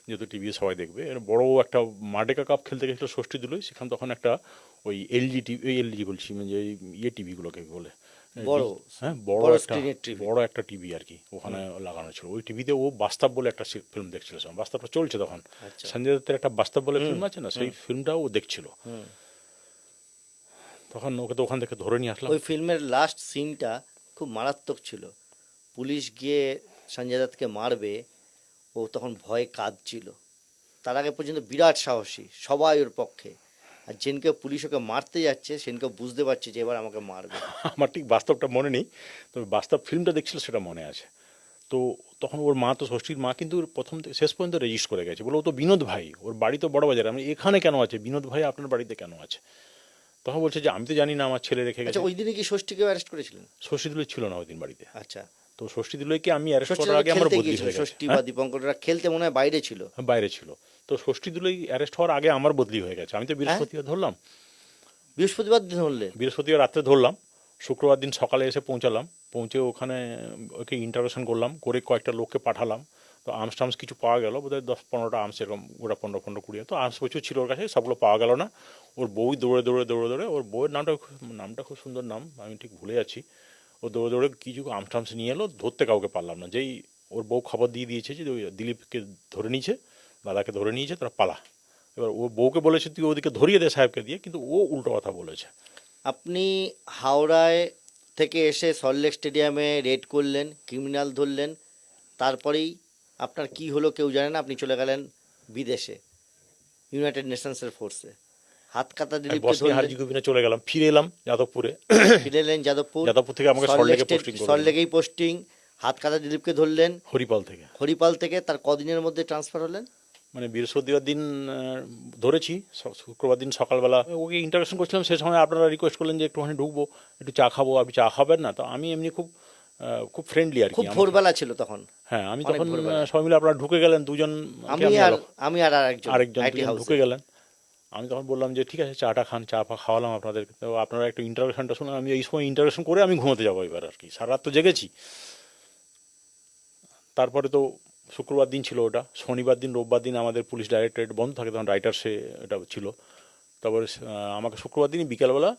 যেহেতু টিভি সবাই দেখবে। এর বড় একটা মার্ডেকা কাপ খেলতে গেছিলো ষষ্ঠীদুলোয়, সেখানে তখন একটা ওই এলজি বলছি, মানে টিভিগুলোকে বলে বড়, হ্যাঁ বড় একটা টিভি আর কি ওখানে লাগানো ছিল। ওই টিভিতে ও বাস্তব বলে একটা ফিল্ম দেখছিল, বাস্তবটা চলছে তখন। সঞ্জয় দত্তের একটা বাস্তব বলে ফিল্ম আছে না, সেই ফিল্মটাও ও দেখছিল। তখন ওকে তো ওখান থেকে ধরে নিয়ে আসলাম। ওই ফিল্মের লাস্ট সিনটা খুব মারাত্মক ছিল। পুলিশ গিয়ে সঞ্জয় দত্তকে মারবে, ও তখন ভয়ে কাঁদছিল। তার আগে পর্যন্ত বিরাট সাহসী, সবাই ওর পক্ষে। আর আর যেনকে পুলিশ ওকে মারতে যাচ্ছে সেনকে বুঝতে পারছে যে এবার আমাকে মারবে। আমার ঠিক বাস্তবটা মনে নেই, তবে বাস্তব ফিল্মটা দেখছিল সেটা মনে আছে। তো তখন ওর মা, তো ষষ্ঠীর মা কিন্তু প্রথম থেকে শেষ পর্যন্ত রেজিস্ট করে গেছে, বলে ও তো বিনোদ ভাই, ওর বাড়ি তো বড় বাজারে, আমি এখানে কেন আছে বিনোদ ভাই, আপনার বাড়িতে কেন আছে? তখন বলছে যে আমি তো জানি না, আমার ছেলে রেখে গেছে। আচ্ছা, ওই দিনে কি ষষ্ঠীকেও অ্যারেস্ট করেছিলেন? ষষ্ঠী দুলই ছিল না ওই দিন বাড়িতে। আচ্ছা, তো ষষ্ঠী দুলইকে আমি অ্যারেস্ট ষষ্ঠী করার আগে আমার খেলতে বদলি গিয়েছিল, হয়ে গেছে। ষষ্ঠী বা দীপঙ্কররা খেলতে মনে হয় বাইরে ছিল। বাইরে ছিল। তো ষষ্ঠী দুলই অ্যারেস্ট হওয়ার আগে আমার বদলি হয়ে গেছে। আমি তো বৃহস্পতিবার ধরলাম, বৃহস্পতিবার দিন হলে? বৃহস্পতিবার রাত্রে ধরলাম, শুক্রবার দিন সকালে এসে পৌঁছালাম, পৌঁছে ওখানে ওকে ইন্টারোগেশন করলাম, করে কয়েকটা লোককে পাঠালাম। তো আর্মস টার্মস কিছু পাওয়া গেল, বোধহয় 10-15টা আর্মস, এরকম ওরা 15-20, তো আর্মস প্রচুর ছিল ওর কাছে, সবগুলো পাওয়া গেল না। ওর বউ দৌড়ে দৌড়ে দৌড়ে দৌড়ে, ওর বউয়ের নামটা খুব সুন্দর নাম, আমি ঠিক ভুলে যাচ্ছি। ও দৌড়ে দৌড়ে কিছু আর্মস টার্মস নিয়ে এলো, ধরতে কাউকে পারলাম না। যেই ওর বউ খবর দিয়ে দিয়েছে যে ওই দিলীপকে ধরে নিয়েছে, দাদাকে ধরে নিয়েছে, তারা পালা। এবার ও বউকে বলেছে তুই ওদিকে ধরিয়ে দে সাহেবকে দিয়ে, কিন্তু ও উল্টো কথা বলেছে। আপনি হাওড়ায় থেকে এসে সল্টলেক স্টেডিয়ামে রেড করলেন, ক্রিমিনাল ধরলেন, তারপরেই আপনার কি হলো কেউ জানে না, আপনি চলে গেলেন বিদেশে, ইউনাইটেড নেশনসের ফোর্সে। হাত কাটা দিলীপকে বসনিয়া ধরলেন, হার্জিগোভিনা চলে গেলাম, ফিরে এলাম যাদবপুরে। ফিরে এলেন যাদবপুর। যাদবপুর থেকে আমাকে সল্টলেকে পোস্টিং করলো, সল্টলেকেই পোস্টিং। হাত কাটা দিলীপকে ধরলেন হরিপাল থেকে। হরিপাল থেকে, তার কদিনের মধ্যে ট্রান্সফার হলেন? মানে বৃহস্পতিবার দিন ধরেছি, শুক্রবার দিন সকালবেলা ওকে ইন্টারভিউ করছিলাম, সে সময় আপনারা রিকোয়েস্ট করলেন যে একটুখানি ঢুকবো, একটু চা খাবো। আপনি চা খাবেন না? তো আমি এমনি খুব খুব ফ্রেন্ডলি আর কি। খুব ভোরবেলা ছিল তখন। হ্যাঁ, আমি অনেক তখন ভোরবেলা। সবাই মিলে আপনারা ঢুকে গেলেন, দুজন, আমি আর আরেকজন আইটি দুজন হাউসে। ঢুকে গেলেন। আমি তখন বললাম যে ঠিক আছে চাটা খান, চা খাওয়ালাম আপনাদের। তো আপনারা একটু ইন্টারভিউশনটা শুনুন, আমি এই সময় ইন্টারভিউশন করে আমি ঘুমোতে যাবো এবার আর কি, সারা রাত তো জেগেছি। তারপরে তো শুক্রবার দিন ছিল ওটা, শনিবার দিন রোববার দিন আমাদের পুলিশ ডাইরেক্টরেট বন্ধ থাকে, তখন রাইটার্সে এটা ছিল। তারপরে আমাকে শুক্রবার দিনই বিকালবেলা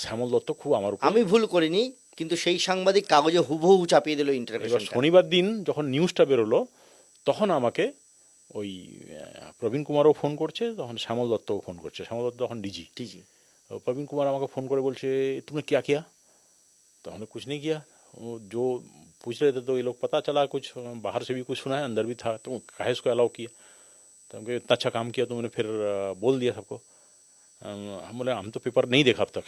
শ্যামল দত্ত খুব আমার উপর, আমি ভুল করিনি, কিন্তু সেই সাংবাদিক কাগজে হুবহু চাপিয়ে দিল এবার ইন্টারভিউ। শনিবার দিন যখন নিউজটা বেরোলো তখন আমাকে ওই প্রবীণ কুমারও ফোন করছে, তখন শ্যামল দত্তও ফোন করছে। শ্যামল দত্ত তখন ডিজি। प्रवीण कुमार আমাকে ফোন করে বলছে तुमने क्या किया? तो हमने कुछ नहीं किया। वो जो पूछ रहे थे तो ये लोग पता चला कुछ बाहर से भी कुछ सुना है, अंदर भी था, तो काहे इसको अलाउ किया? तो हम कहे इतना अच्छा काम किया तुमने, फिर बोल दिया सबको। हम बोले हम तो पेपर नहीं देखा अब तक,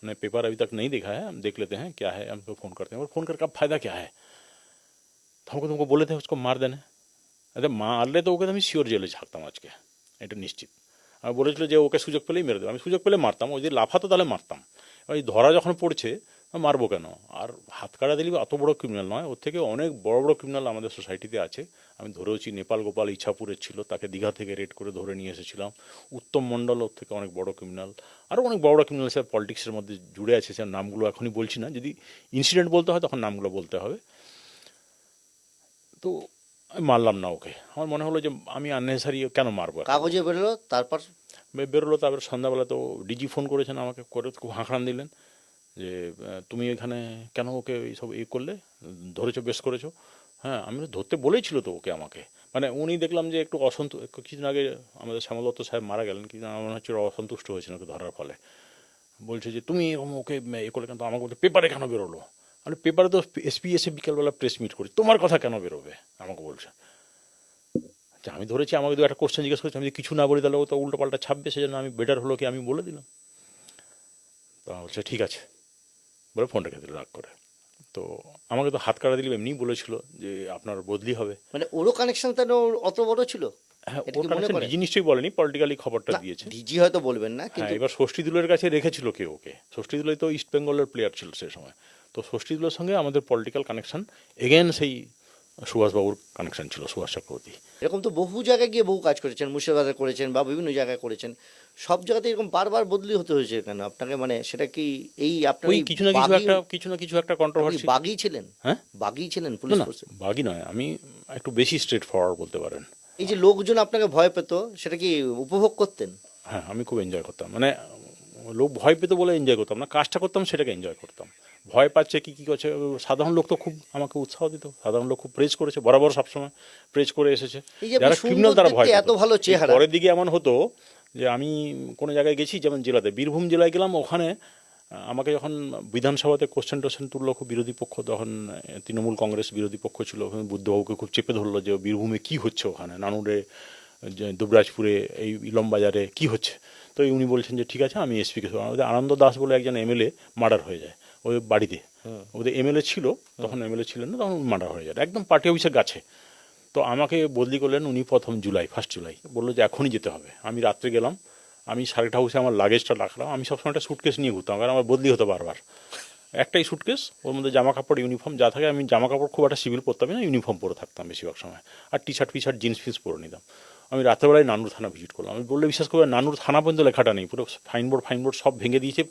हमने पेपर अभी तक नहीं देखा है, हम देख लेते हैं क्या है, हमको फ़ोन करते हैं। और फ़ोन करके अब फ़ायदा क्या है? तो हमको तुमको बोले थे उसको मार देने। अरे मारले तो ওকে আমি শিওর জেলে ছাড়তাম আজকে, এটা নিশ্চিত। আমি বলেছিল যে ওকে সুযোগ পেলেই মেরে দেবো, আমি সুযোগ পেলে মারতাম, ওই যদি লাফাতো তাহলে মারতাম। ওই ধরা যখন পড়ছে মারবো কেন? আর হাতকাড়া দিলীপ অত বড় ক্রিমিনাল নয়, ওর থেকে অনেক বড় বড় ক্রিমিনাল আমাদের সোসাইটিতে আছে। আমি ধরেওছি, নেপাল গোপাল ইচ্ছাপুরের ছিল, তাকে দীঘা থেকে রেড করে ধরে নিয়ে এসেছিলাম। উত্তম মণ্ডল ওর থেকে অনেক বড় ক্রিমিনাল, আরও অনেক বড় বড় ক্রিমিনাল স্যার পলিটিক্সের মধ্যে জুড়ে আছে, সে নামগুলো এখনই বলছি না, যদি ইনসিডেন্ট বলতে হয় তখন নামগুলো বলতে হবে। তো আমি মারলাম না ওকে, আমার মনে হলো যে আমি আননেসারি কেন মারবো। কাগজে বেরোলো, তারপর বেরোলো। তারপর সন্ধ্যাবেলা তো ডিজি ফোন করেছেন আমাকে, করে খুব হাঁকড়ান দিলেন যে তুমি এখানে কেন ওকে এইসব করলে, ধরেছো, বেশ করেছো। হ্যাঁ, আমি ধরতে বলেছিল তো ওকে আমাকে, মানে উনি দেখলাম যে একটু কিছুদিন আগে আমাদের শ্যামল দত্ত সাহেব মারা গেলেন, কিন্তু আমার মনে হচ্ছে অসন্তুষ্ট হয়েছেন ওকে ধরার ফলে। বলছে যে তুমি এরকম ওকে করলে কেন, তো আমাকে বলতে পেপারে কেন বেরোলো। মানে পেপারে তো এসপি এসে বিকালবেলা প্রেস মিট করি, তোমার কথা কেন বেরোবে আমাকে বলছে। আমি ধরেছি, আমাকে দু একটা কোশ্চেন জিজ্ঞেস করেছি, আমি কিছু না বলি তাহলে ও তো উল্টো পাল্টা ছাপবে, সেজন্য আমি বেটার হলো কি আমি বলে দিলাম। তো বলছে ঠিক আছে বলে ফোন রেখে দিল রাগ করে। তো আমাকে তো হাত কাটা দিলে এমনিই বলেছিল যে আপনার বদলি হবে। মানে ওরও কানেকশন তাহলে অত বড় ছিল? হ্যাঁ, ওর কানেকশন ডিজি নিশ্চয়ই বলেনি, পলিটিক্যালি খবরটা দিয়েছে। ডিজি হয়তো বলবেন না, হ্যাঁ, কিন্তু এবার ষষ্ঠী দুলের কাছে রেখেছিল কে ওকে, ষষ্ঠী দুলে তো ইস্ট বেঙ্গলের প্লেয়ার ছিল সে সময়। তো ষষ্ঠী দুলের সঙ্গে আমাদের পলিটিক্যাল কানেকশন এগেন সেই সুভাষবাবুর কানেকশন ছিল, সুভাষ চক্রবর্তী। এরকম তো বহু জায়গায় গিয়ে বহু কাজ করেছেন, মুর্শিদাবাদে করেছেন বা বিভিন্ন জায়গায় করেছেন, সব জায়গাতে এরকম বারবার বদলি হতে হয়েছে কেন আপনাকে? মানে সেটা কি এই আপনার ওই কিছু না কিছু একটা কন্ট্রোভার্সি। বাগি ছিলেন? হ্যাঁ, বাগি ছিলেন পুলিশ ফোর্সে? বাগি নয়, আমি একটু বেশি স্ট্রেট ফরওয়ার্ড বলতে পারেন। এই যে লোকজন আপনাকে ভয় পেত, সেটা কি উপভোগ করতেন? হ্যাঁ, আমি খুব এনজয় করতাম, মানে লোক ভয় পেত বলে এনজয় করতাম না, কাজটা করতাম সেটাকে এনজয় করতাম। ভয় পাচ্ছে কি করছে, সাধারণ লোক তো খুব আমাকে উৎসাহ দিত, সাধারণ লোক খুব প্রেজ করেছে, বরাবর সবসময় প্রেজ করে এসেছে। যারা ক্রিমিনাল তারা ভয়, এত ভালো চেহারা। পরের দিকে এমন হতো যে আমি কোনো জায়গায় গেছি, যেমন জেলাতে বীরভূম জেলায় গেলাম, ওখানে আমাকে যখন বিধানসভাতে কোশ্চেন টোশ্চেন তুললো খুব বিরোধী পক্ষ, তখন তৃণমূল কংগ্রেস বিরোধী পক্ষ ছিল, ওখানে বুদ্ধবাবুকে খুব চেপে ধরলো যে বীরভূমে কী হচ্ছে, ওখানে নানুরে, দুবরাজপুরে, এই ইলমবাজারে কী হচ্ছে। তো উনি বলছেন যে ঠিক আছে আমি এসপিকে, আমাদের আনন্দ দাস বলে একজন এমএলএ মার্ডার হয়ে যায় ওই বাড়িতে, ওদের এমএলএ ছিল তখন, এমএলএ ছিলেন না তখন, মার্ডার হয়ে যায় একদম পার্টি অফিসের কাছে। তো আমাকে বদলি করলেন উনি প্রথম জুলাই, 1 জুলাই, বললো যে এখনই যেতে হবে। আমি রাত্রে গেলাম, আমি সার্কিট হাউসে আমার লাগেজটা রাখলাম, আমি সবসময় একটা সুটকেস নিয়ে ঘুরতাম কারণ আমার বদলি হতো বারবার, একটাই সুটকেস, ওর মধ্যে জামা কাপড় ইউনিফর্ম যা থাকে, আমি জামা কাপড় খুব একটা সিভিল পরতামই না, ইউনিফর্ম পরে থাকতাম বেশিরভাগ সময়, আর টি শার্ট জিন্স ফিন্স পরে নিতাম। আমি রাত্রেবেলায় নানুর থানা ভিজিট করলাম, আমি বললে বিশ্বাস করবে নানুর থানা পর্যন্ত লেখাটা নেই, পুরো ফাইনবোর্ড সব ভেঙে দিয়েছে,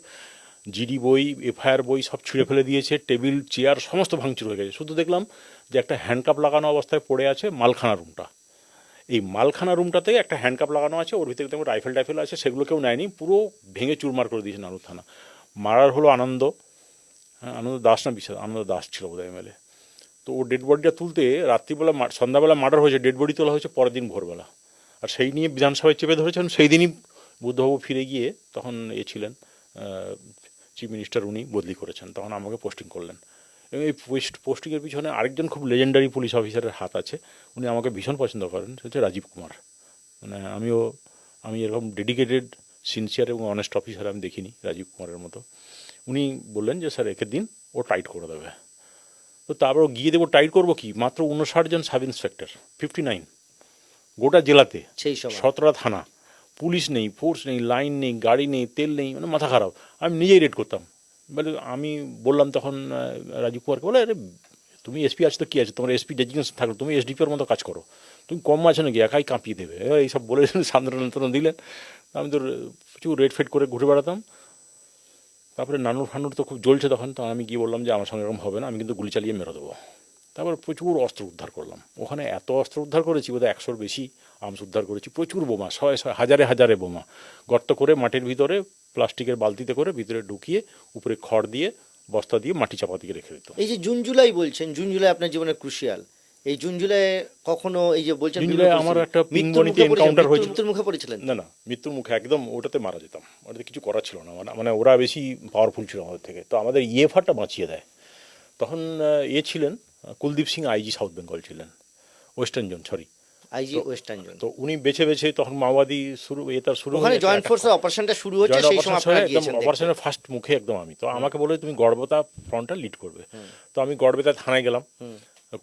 জিডি বই, এফআইআর বই সব ছিঁড়ে ফেলে দিয়েছে, টেবিল চেয়ার সমস্ত ভাঙচুর হয়ে গেছে, শুধু দেখলাম যে একটা হ্যান্ডকাপ লাগানো অবস্থায় পড়ে আছে মালখানা রুমটা, এই মালখানা রুমটাতে একটা হ্যান্ডকাপ লাগানো আছে, ওর ভিতরে তেমন রাইফেল আছে, সেগুলো কেউ নেয়নি, পুরো ভেঙে চুরমার করে দিয়েছে নানুর থানা। মারার হলো আনন্দ, হ্যাঁ আনন্দ দাস না বিশ্বাস, আনন্দ দাস ছিল বোধহয় এমএলএ। তো ও ডেড বডিটা তুলতে রাত্রিবেলা, সন্ধ্যাবেলা মার্ডার হয়েছে, ডেড বডি তোলা হয়েছে পরের দিন ভোরবেলা, আর সেই নিয়ে বিধানসভায় চেপে ধরেছেন। সেই দিনই বুদ্ধবাবু ফিরে গিয়ে তখন ছিলেন চিফ মিনিস্টার, উনি বদলি করেছেন, তখন আমাকে পোস্টিং করলেন। এবং এই পোস্টিংয়ের পিছনে আরেকজন খুব লেজেন্ডারি পুলিশ অফিসারের হাত আছে, উনি আমাকে ভীষণ পছন্দ করেন, সে হচ্ছে রাজীব কুমার। মানে আমি এরকম ডেডিকেটেড, সিনসিয়ার এবং অনেস্ট অফিসার আমি দেখিনি রাজীব কুমারের মতো। উনি বললেন যে স্যার একে দিন, ও টাইট করে দেবে। তো তারপর গিয়ে দেবো, টাইট করবো কি, মাত্র 59 জন সাব ইন্সপেক্টর, 59 গোটা জেলাতে, সেই সময় 17 থানা, পুলিশ নেই, ফোর্স নেই, লাইন নেই, গাড়ি নেই, তেল নেই, মানে মাথা খারাপ। আমি নিজেই রেড করতাম। বলে আমি বললাম তখন রাজীব কুমারকে, বলে আরে তুমি এসপি আছো তো কী আছে, তোমার এসপি ডেজিগনেশন থাকলো, তুমি এসডিপির মতো কাজ করো, তুমি কম আছে নাকি, একাই কাঁপিয়ে দেবে, এইসব বলে সান্ত্বনা দিলেন। আমি তো প্রচুর রেড ফেড করে ঘুরে বেড়াতাম। তারপরে নানুর তো খুব জ্বলছে তখন, তো আমি গিয়ে বললাম যে আমার সঙ্গে এরকম হবে না, আমি কিন্তু গুলি চালিয়ে মেরে দেবো। তারপর প্রচুর অস্ত্র উদ্ধার করলাম, ওখানে এত অস্ত্র উদ্ধার করেছি, বোধহয় 100-র বেশি আর্মস উদ্ধার করেছি, প্রচুর বোমা, হাজারে বোমা, গর্ত করে মাটির ভিতরে প্লাস্টিকের বালতিতে করে ভিতরে ঢুকিয়ে উপরে খড় দিয়ে বস্তা দিয়ে মাটি চাপা দিয়ে রেখে দিত। এই যে জুন জুলাই বলছেন, জুন জুলাই আপনার জীবনে ক্রুশিয়াল, এই জুন জুলাই কখনো এই যে বলছেন জুন জুলাই আমার একটা পিংবনিতে এনকাউন্টার হয়েছিল। মৃত্যুর মুখে পড়েছিলেন? না মৃত্যুর মুখে একদম, ওটাতে মারা যেতাম, ওটাতে কিছু করার ছিল না, মানে ওরা বেশি পাওয়ারফুল ছিল আমাদের থেকে, তো আমাদের ইএফআরটা বাঁচিয়ে দেয়। তখন ছিলেন কুলদীপ সিং, আইজি সাউথ বেঙ্গল ছিলেন, western zone, IG western zone. তো উনি বেছে তখন মাওবাদী শুরু ওখানে জয়েন্ট ফোর্সের অপারেশনটা শুরু হচ্ছে, সেই সময় আপনারা গিয়েছেন অপারেশনের ফার্স্ট মুখে একদম। আমি তো আমাকে বলে তুমি গড়বেতা ফ্রন্টটা লিড করবে, তো আমি গড়বেতা থানায় গেলাম।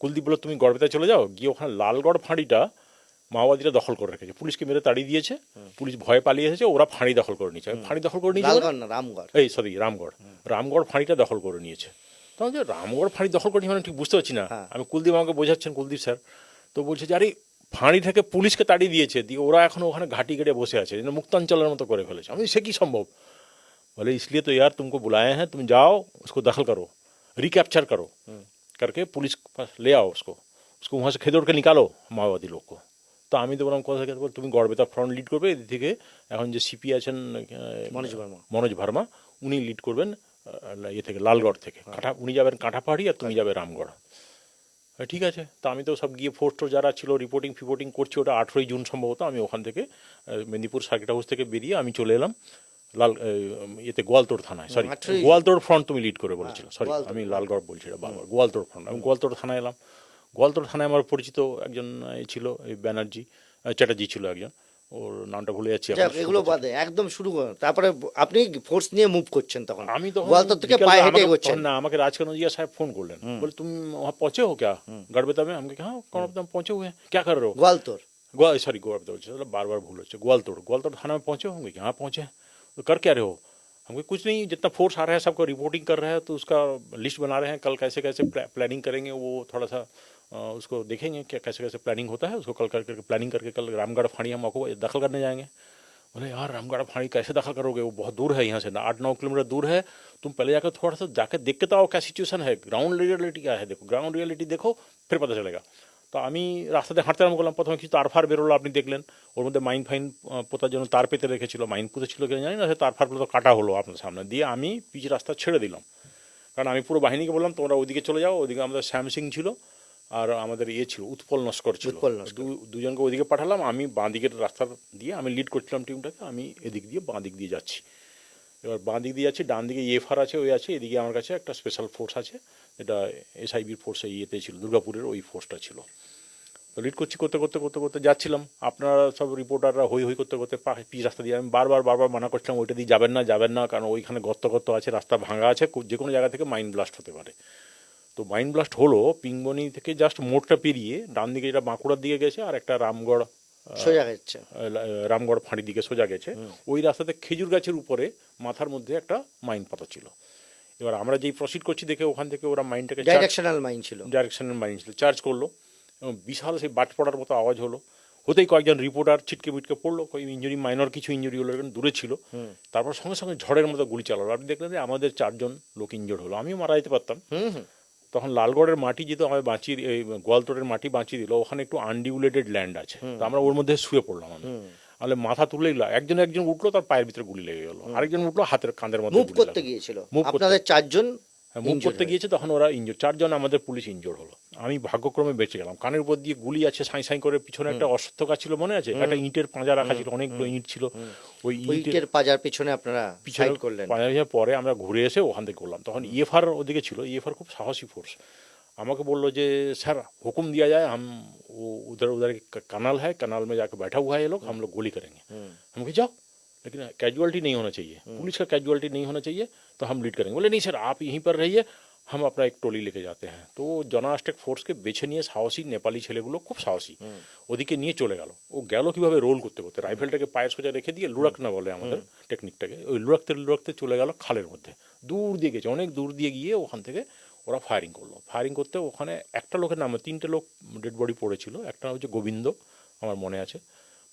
কুলদীপ বলে তুমি গড়বেতায় চলে যাও, গিয়ে ওখানে লালগড় ফাঁড়িটা মাওবাদীরা দখল করে রেখেছে, পুলিশকে মেরে তাড়িয়ে দিয়েছে, পুলিশ ভয়ে পালিয়ে এসেছে, ওরা ফাঁড়ি দখল করে নিয়েছে, ফাঁড়ি দখল করে নিয়েছে রামগড় ফাঁড়িটা দখল করে নিয়েছে। তখন যে রামগড় ফাঁড়ি দখল করে নিয়ে ঠিক বুঝতে পারছি না। আমি কুলদীপ আমাকে বোঝাচ্ছেন, কুলদীপ স্যার, তো বলছে যে আরে ফাঁড়ি থেকে পুলিশকে তাড়িয়ে দিয়েছে, দিয়ে ওরা এখন ওখানে ঘাটি কেটে বসে আছে, মুক্তাঞ্চলের মতো করে ফেলেছে। আমি সে কি সম্ভব? বলে इसलिए तो यार तुमको बुलाए हैं, तुम जाओ उसको दखल करो, रिकैप्चर करो करके पुलिस के पास ले आओ, उसको वहाँ से खेदोड़ के निकालो माओवादी लोग को। তো আমি তো বললাম কথা বল, তুমি গড়বেতা ফ্রন্ট লিড করবে, এদিক থেকে এখন যে সিপি আছেন মনোজ ভার্মা, উনি লিড করবেন ইয়ে থেকে, লালগড় থেকে, উনি যাবেন কাঁটাপাহাড়ি আর তুমি যাবে রামগড়। ঠিক আছে, তা আমি তো সব গিয়ে ফোর্স যারা ছিল রিপোর্টিং করছি, ওটা 18 জুন সম্ভবত। আমি ওখান থেকে মেদিনীপুর সার্কিট হাউস থেকে বেরিয়ে আমি চলে এলাম ইয়েতে গোয়ালতোড় থানায়, গোয়ালতোড় ফ্রন্ট তুমি লিড করে বলেছিল, আমি লালগড় বলছিলাম বারবার, গোয়ালতোড় ফ্রন্ট। আমি গোয়ালতোড় থানায় এলাম। গোয়ালতোড় থানায় আমার পরিচিত একজন ছিল, এই চ্যাটার্জি ছিল একজন, ওর নামটা ভুলে যাচ্ছি। এগুলো বাদে একদম শুরু করেন, তারপরে আপনি ফোর্স নিয়ে মুভ করছেন, তখন আমি তো গোয়ালতোড় থেকে পায়ে হেঁটে এগোচ্ছেন। না, আমাকে রাজকানুজিয়া সাহেব ফোন করলেন, বলে তুমি वहाँ पहुंचे हो क्या गड़बेता में? हमने कहा हाँ गड़बेता में पहुंचे हुए हैं, क्या कर रहे हो? गड़बेता बार भूल हो, गोवालतोड़ थाना में पहुंचे होंगे, यहाँ पहुंचे हैं, तो कर क्या रहे हो? हमको कुछ नहीं, जितना फोर्स आ रहा है सबको रिपोर्टिंग कर रहे हैं, तो उसका लिस्ट बना रहे हैं, कल कैसे प्लानिंग करेंगे, वो थोड़ा सा उसको देखेंगे क्या कैसे प्लानिंग होता है, उसको कल करके प्लानिंग करके कल रामगढ़ फाँड़ी हम आपको दखल करने जाएंगे। बोले यार रामगढ़ फाँड़ी कैसे दखल करोगे, वो बहुत दूर है यहाँ से, 8-9 किलोमीटर दूर है, तुम पहले जाकर थोड़ा सा जाकर देख के तो आओ क्या सिचुएशन है, ग्राउंड रियलिटी क्या है, देखो ग्राउंड रियलिटी देखो, फिर पता चलेगा। তো আমি রাস্তাতে হাঁটতে আরম্ভ করলাম, প্রথমে কিছু তারফার বেরোলো, আপনি দেখলেন, ওর মধ্যে মাইন ফাইন পোতার জন্য তার পেতে রেখেছিল, মাইন পুঁতেছিল কিনা জানি না, সে তারফারগুলো তো কাটা হলো আপনার সামনে দিয়ে। আমি পিচ রাস্তা ছেড়ে দিলাম, কারণ আমি পুরো বাহিনীকে বললাম তোমরা ওইদিকে চলে যাও, ওইদিকে আমাদের শ্যাম সিং ছিল আর আমাদের ছিল উৎপল নস্কর ছিল, দুজনকে ওইদিকে পাঠালাম। আমি বাঁ দিকের রাস্তা দিয়ে আমি লিড করছিলাম টিমটাকে, আমি এদিক দিয়ে বাঁ দিক দিয়ে যাচ্ছি। এবার বাঁ দিক দিয়ে যাচ্ছি, ডান দিকে ইএফআর আছে, ওই আছে, এদিকে আমার কাছে একটা স্পেশাল ফোর্স আছে, এটা এসআইবির ফোর্স ইয়েতে ছিল, দুর্গাপুরের ওই ফোর্সটা ছিল। তো লিড করছি করতে করতে করতে করতে যাচ্ছিলাম, আপনারা সব রিপোর্টাররা হই হই করতে করতে পিচ রাস্তা দিয়ে, আমি বারবার মানা করছিলাম ওইটা দিয়ে যাবেন না, কারণ ওইখানে গর্ত আছে, রাস্তা ভাঙা আছে, যে কোনো জায়গা থেকে মাইন ব্লাস্ট হতে পারে। তো মাইন ব্লাস্ট হলো পিংবনি থেকে জাস্ট মোড়টা পেরিয়ে ডান দিকে, যেটা বাঁকুড়ার দিকে গেছে, আর একটা রামগড় ফাঁড়ির দিকে সোজা গেছে। ওই রাস্তাতে খেজুর গাছের উপরে মাথার মধ্যে একটা মাইন পাতা ছিল। এবার আমরা যেই প্রসিড করছি দেখে ওখান থেকে ওরা মাইনটাকে ডাইরেকশনাল মাইন ছিল, চার্জ করলো এবং বিশাল সেই বাট পড়ার মতো আওয়াজ হলো। হতেই কয়েকজন রিপোর্টার ছিটকে বিটকে পড়লো, ইঞ্জুরি, মাইনর কিছু ইঞ্জুরি হলো, দূরে ছিল। তারপর সঙ্গে সঙ্গে ঝড়ের মতো গুলি চালালো। আপনি দেখলেন যে আমাদের 4 জন লোক ইনজোর্ড হলো, আমিও মারা যেতে পারতাম। তখন লালগড়ের মাটি যেহেতু আমায় বাঁচিয়ে, এই গোয়ালতোড়ের মাটি বাঁচিয়ে দিল, ওখানে একটু আনডিউলেটেড ল্যান্ড আছে, তো আমরা ওর মধ্যে শুয়ে পড়লাম। আমি তাহলে মাথা তুলেই একজন উঠলো, তার পায়ের ভিতরে গুলি লেগে গেলো, আরেকজন উঠলো, হাতের কাঁধের মধ্যে মুভ করতে গিয়েছিল, আপনাদের 4 জন মুভ করতে গিয়েছে, তখন ওরা ইনজোর, 4 জন আমাদের পুলিশ ইনজোর হলো। আমি ভাগ্যক্রমে বেঁচে গেলাম। কানের উপর দিয়ে গুলি আছে সাঁই সাঁই করে, পিছনে একটা অশ্বত্থ গাছ ছিল, মনে আছে, একটা ইটের পাঁজা রাখা ছিল, অনেকগুলো ইট ছিল, ওই ইটের পাঁজার পিছনে আপনারা সাইড করলেন। পরে আমরা ঘুরে এসে ওখান থেকে করলাম। তখন ইএফআর ওদিকে ছিল, ইএফআর খুব সাহসী ফোর্স। আমাকে बोलो যে सर हुक्म दिया जाए, हम वो उधर कनाल है, कनाल में जाकर बैठा हुआ है ये लोग, हम लोग गोली करेंगे। हम कहे जाओ, लेकिन कैजुअलिटी नहीं होना चाहिए, पुलिस का कैजुअलिटी नहीं होना चाहिए, तो हम लीड करेंगे। बोले नहीं सर आप यहीं पर रहिए, हम अपना एक टोली लेके जाते हैं। तो জনআষ্টেক ফোর্সকে বেছে নিয়ে সাহসী নেপালি ছেলেগুলো, খুব সাহসী, ওদিকে নিয়ে চলে গেল। ও গেল কীভাবে, রোল করতে করতে, রাইফেলটাকে পায়ের সোজা রেখে দিয়ে, লুড়াক না বলে আমাদের টেকনিকটাকে, ওই লুড়াকতে চলে গেল খালের মধ্যে, দূর দিয়ে গেছে, অনেক দূর দিয়ে গিয়ে ওখান থেকে ওরা ফায়ারিং করলো। ফায়ারিং করতে ওখানে একটা লোকের নামে 3টে লোক ডেড বডি পড়েছিল। একটা হচ্ছে গোবিন্দ, আমার মনে আছে,